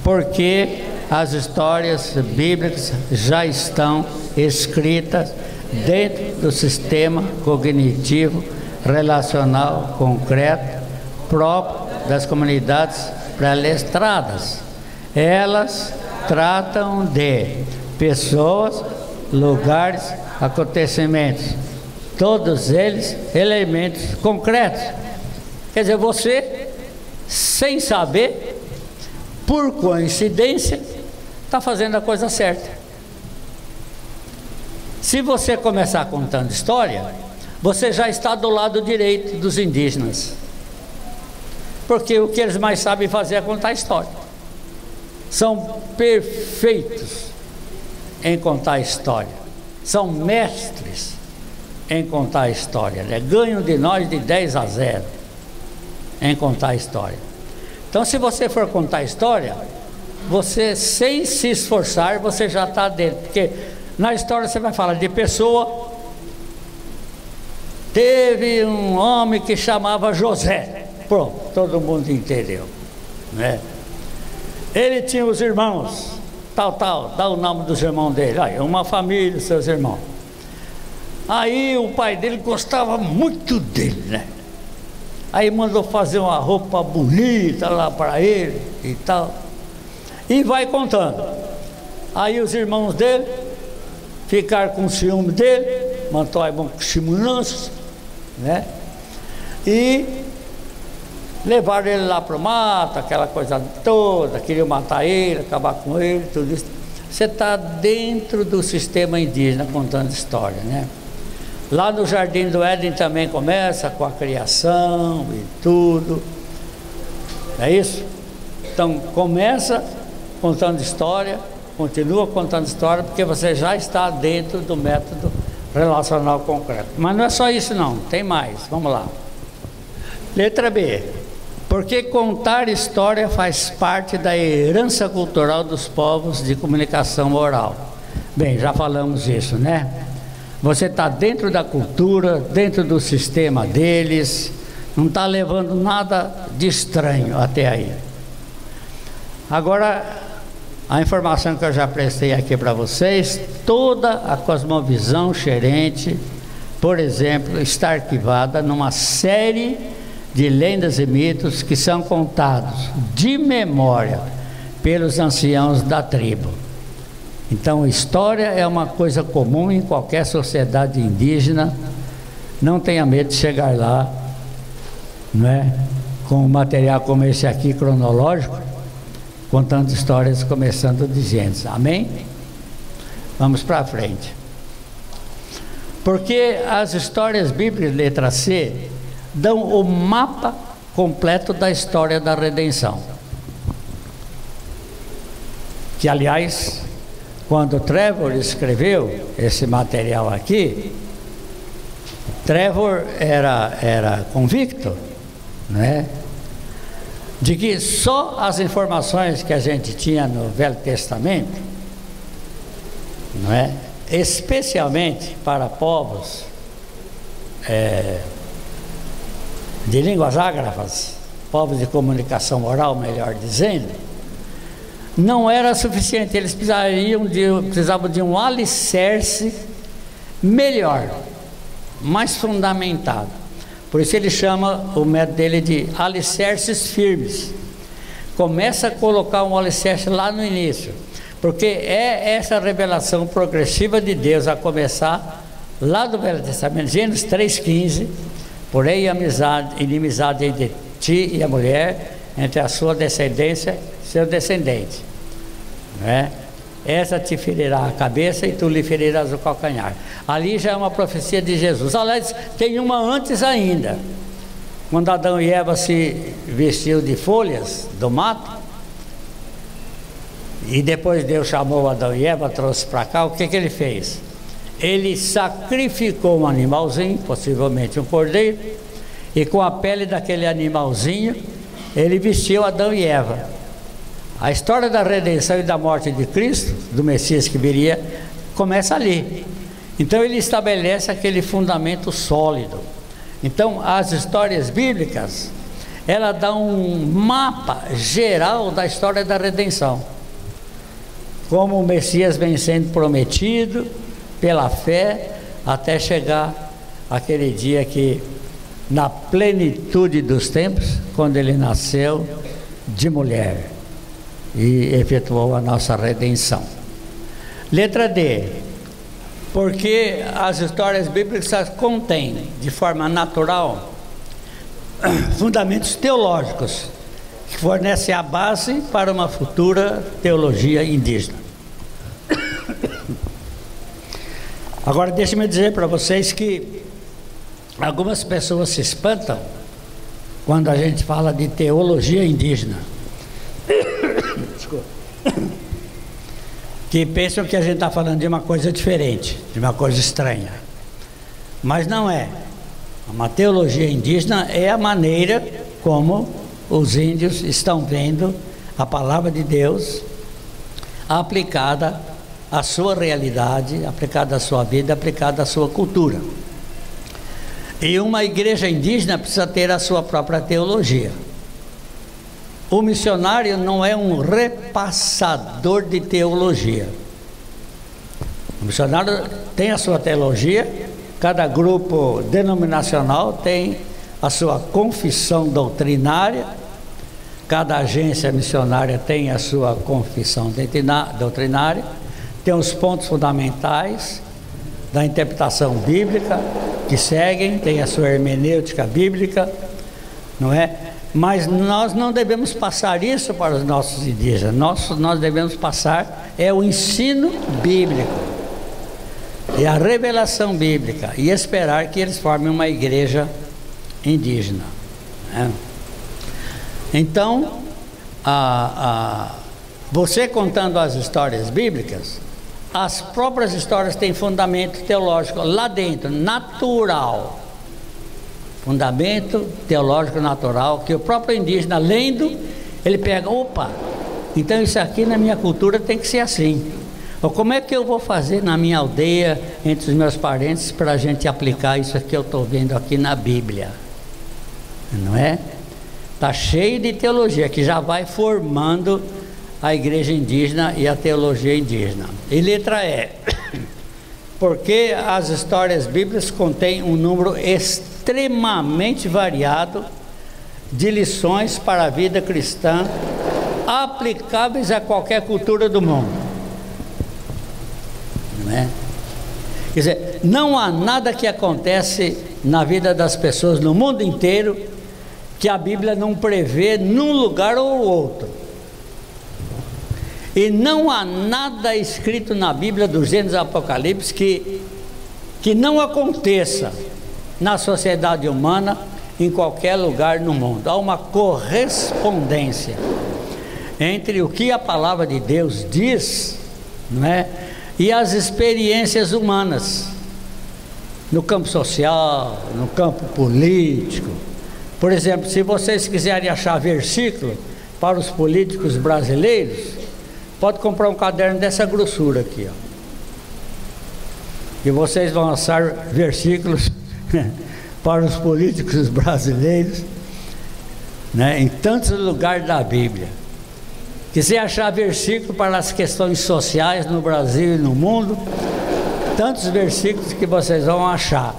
Porque as histórias bíblicas já estão escritas dentro do sistema cognitivo relacional concreto próprio das comunidades pré-letradas. Elas tratam de pessoas, lugares, acontecimentos, todos eles elementos concretos. Quer dizer, você, sem saber, por coincidência, está fazendo a coisa certa. Se você começar contando história, você já está do lado direito dos indígenas, porque o que eles mais sabem fazer é contar história. São perfeitos em contar história, são mestres em contar história, né? Ganham de nós de 10-0 em contar história. Então, se você for contar história, você, sem se esforçar, você já está dentro, porque na história você vai falar de pessoa. Teve um homem que chamava José, pronto, todo mundo entendeu, né? Ele tinha os irmãos, tal, dá o nome dos irmãos dele, aí, uma família, seus irmãos. Aí o pai dele gostava muito dele, né? Aí mandou fazer uma roupa bonita lá para ele e tal, e vai contando. Aí os irmãos dele ficaram com ciúme dele, mandou aí com chimunanças, né? E levaram ele lá para o mato, aquela coisa toda, queriam matar ele, acabar com ele, tudo isso. Você está dentro do sistema indígena contando história, né? Lá no Jardim do Éden também começa com a criação e tudo. É isso? Então começa contando história, continua contando história, porque você já está dentro do método relacional concreto. Mas não é só isso não, tem mais, vamos lá. Letra B. Porque contar história faz parte da herança cultural dos povos de comunicação oral. Bem, já falamos isso, né? Você está dentro da cultura, dentro do sistema deles, não está levando nada de estranho até aí. Agora, a informação que eu já prestei aqui para vocês, toda a cosmovisão xerente, por exemplo, está arquivada numa série de lendas e mitos que são contados de memória pelos anciãos da tribo. Então, história é uma coisa comum em qualquer sociedade indígena. Não tenha medo de chegar lá, não é? Com um material como esse aqui, cronológico, contando histórias começando de Gênesis. Amém? Vamos para frente. Porque as histórias bíblicas, letra C, dão o mapa completo da história da redenção. Que, aliás, quando Trevor escreveu esse material aqui, Trevor era convicto, né, de que só as informações que a gente tinha no Velho Testamento, não é, especialmente para povos de línguas ágrafas, povos de comunicação oral, melhor dizendo, não era suficiente. Eles precisavam de um alicerce melhor, mais fundamentado. Por isso ele chama o método dele de alicerces firmes. Começa a colocar um alicerce lá no início, porque é essa revelação progressiva de Deus a começar lá do Velho Testamento, Gênesis 3,15. Porém, inimizade entre ti e a mulher, entre a sua descendência e seu descendente, né? Essa te ferirá a cabeça e tu lhe ferirás o calcanhar. Ali já é uma profecia de Jesus. Aliás, tem uma antes ainda. Quando Adão e Eva se vestiu de folhas do mato, e depois Deus chamou Adão e Eva, trouxe para cá, o que ele fez? Ele sacrificou um animalzinho, possivelmente um cordeiro, e com a pele daquele animalzinho, ele vestiu Adão e Eva. A história da redenção e da morte de Cristo, do Messias que viria, começa ali. Então ele estabelece aquele fundamento sólido. Então as histórias bíblicas, ela dá um mapa geral da história da redenção. Como o Messias vem sendo prometido pela fé, até chegar aquele dia que, na plenitude dos tempos, quando ele nasceu de mulher e efetuou a nossa redenção. Letra D. Porque as histórias bíblicas contêm, de forma natural, fundamentos teológicos que fornecem a base para uma futura teologia indígena. Agora deixe-me dizer para vocês que algumas pessoas se espantam quando a gente fala de teologia indígena. Desculpa. Que pensam que a gente está falando de uma coisa diferente, de uma coisa estranha. Mas não é. Uma teologia indígena é a maneira como os índios estão vendo a palavra de Deus aplicada à sua realidade, aplicada à sua vida, aplicada à sua cultura. E uma igreja indígena precisa ter a sua própria teologia. O missionário não é um repassador de teologia. O missionário tem a sua teologia, cada grupo denominacional tem a sua confissão doutrinária, cada agência missionária tem a sua confissão doutrinária, tem os pontos fundamentais da interpretação bíblica que seguem, tem a sua hermenêutica bíblica, não é? Mas nós não devemos passar isso para os nossos indígenas. Nós devemos passar o ensino bíblico e a revelação bíblica e esperar que eles formem uma igreja indígena, né? Então, você contando as histórias bíblicas, as próprias histórias têm fundamento teológico lá dentro, natural. Fundamento teológico natural, que o próprio indígena lendo, ele pega, opa, então isso aqui na minha cultura tem que ser assim. Ou como é que eu vou fazer na minha aldeia, entre os meus parentes, para a gente aplicar isso que eu estou vendo aqui na Bíblia? Não é? Está cheio de teologia, que já vai formando a igreja indígena e a teologia indígena. E letra E. Porque as histórias bíblicas contêm um número extremamente variado de lições para a vida cristã, aplicáveis a qualquer cultura do mundo. Não é? Quer dizer, não há nada que acontece na vida das pessoas no mundo inteiro que a Bíblia não prevê num lugar ou outro. E não há nada escrito na Bíblia do Gênesis ao Apocalipse que não aconteça na sociedade humana em qualquer lugar no mundo. Há uma correspondência entre o que a palavra de Deus diz, não é, e as experiências humanas no campo social, no campo político. Por exemplo, se vocês quiserem achar versículo para os políticos brasileiros, pode comprar um caderno dessa grossura aqui, ó. E vocês vão achar versículos para os políticos brasileiros, né, em tantos lugares da Bíblia. Quiser achar versículo para as questões sociais no Brasil e no mundo, tantos versículos que vocês vão achar.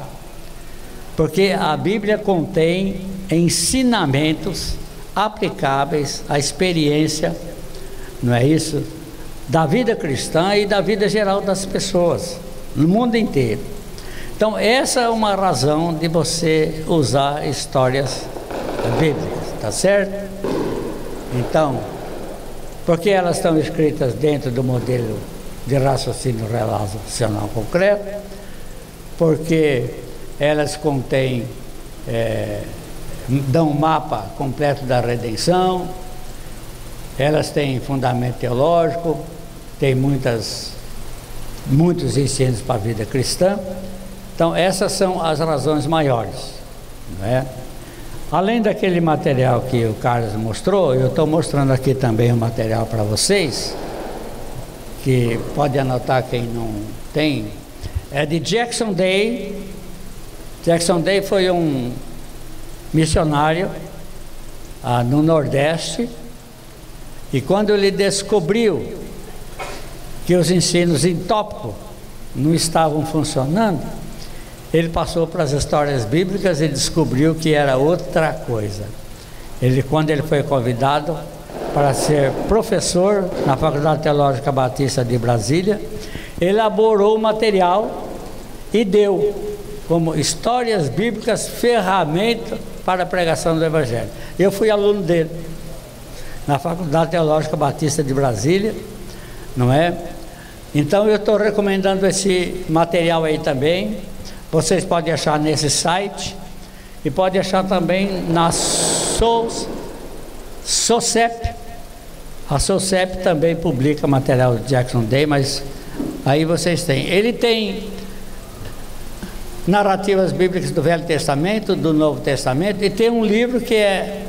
Porque a Bíblia contém ensinamentos aplicáveis à experiência, não é isso? Da vida cristã e da vida geral das pessoas, no mundo inteiro. Então, essa é uma razão de você usar histórias bíblicas, tá certo? Então, porque elas estão escritas dentro do modelo de raciocínio relacional concreto, porque elas contêm, dão um mapa completo da redenção, elas têm fundamento teológico, têm muitos ensinos para a vida cristã. Então, essas são as razões maiores, não é? Além daquele material que o Carlos mostrou, eu estou mostrando aqui também um material para vocês, que pode anotar quem não tem. É de Jackson Day. Jackson Day foi um missionário no Nordeste, e quando ele descobriu que os ensinos em tópico não estavam funcionando, ele passou para as histórias bíblicas e descobriu que era outra coisa. Quando ele foi convidado para ser professor na Faculdade Teológica Batista de Brasília, elaborou o material e deu como histórias bíblicas ferramenta para a pregação do Evangelho. Eu fui aluno dele na Faculdade Teológica Batista de Brasília, não é? Então eu estou recomendando esse material aí também. Vocês podem achar nesse site e pode achar também na SOCEP. A SOCEP também publica material de Jackson Day, mas aí vocês têm. Ele tem narrativas bíblicas do Velho Testamento, do Novo Testamento, e tem um livro que é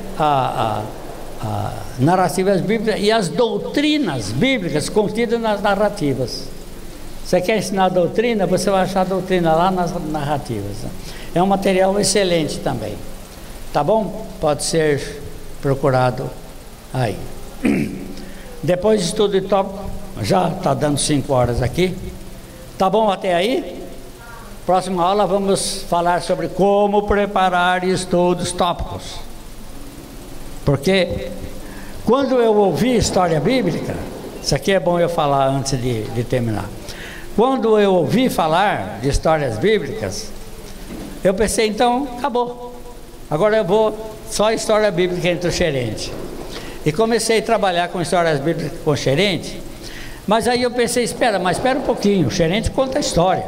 narrativas bíblicas e as doutrinas bíblicas contidas nas narrativas. Você quer ensinar a doutrina? Você vai achar a doutrina lá nas narrativas. É um material excelente também. Tá bom? Pode ser procurado aí. Depois de estudo de tópico, já está dando 5 horas aqui. Tá bom até aí? Próxima aula vamos falar sobre como preparar estudos tópicos. Porque quando eu ouvi história bíblica, isso aqui é bom eu falar antes de terminar. Quando eu ouvi falar de histórias bíblicas, eu pensei, então, acabou. Agora eu vou só história bíblica entre o xerente. E comecei a trabalhar com histórias bíblicas com o xerente, mas aí eu pensei, espera um pouquinho, o xerente conta a história.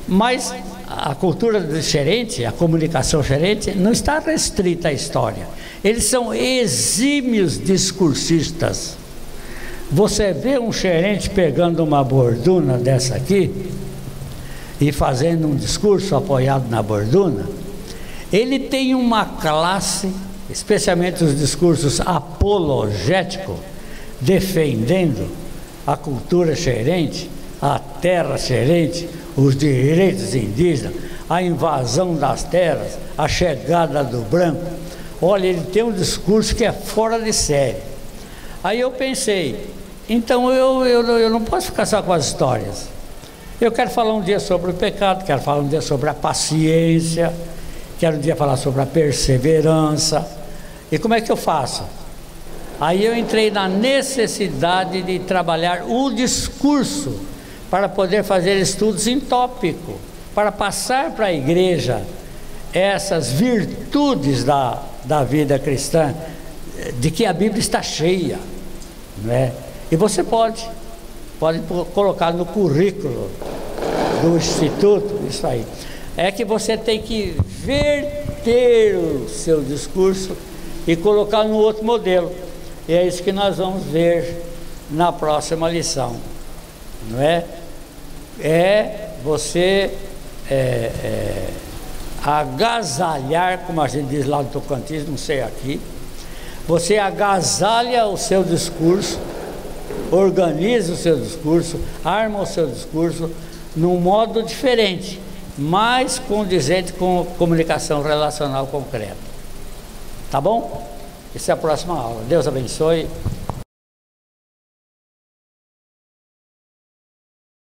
Mas a cultura do xerente, a comunicação xerente, não está restrita à história. Eles são exímios discursistas. Você vê um xerente pegando uma borduna dessa aqui e fazendo um discurso apoiado na borduna, ele tem uma classe, especialmente os discursos apologéticos, defendendo a cultura xerente, a terra xerente, os direitos indígenas, a invasão das terras, a chegada do branco. Olha, ele tem um discurso que é fora de série. Aí eu pensei, então eu não posso ficar só com as histórias. Eu quero falar um dia sobre o pecado, quero falar um dia sobre a paciência, quero um dia falar sobre a perseverança. E como é que eu faço? Aí eu entrei na necessidade de trabalhar o discurso para poder fazer estudos em tópico, para passar para a igreja essas virtudes da vida cristã, de que a Bíblia está cheia, não é? E você pode colocar no currículo do Instituto, isso aí. É que você tem que verter o seu discurso e colocar no outro modelo. E é isso que nós vamos ver na próxima lição, não é? É você agasalhar, como a gente diz lá no Tocantins, não sei aqui, você agasalha o seu discurso, organiza o seu discurso, arma o seu discurso num modo diferente, mais condizente com comunicação relacional concreta. Tá bom? Essa é a próxima aula. Deus abençoe.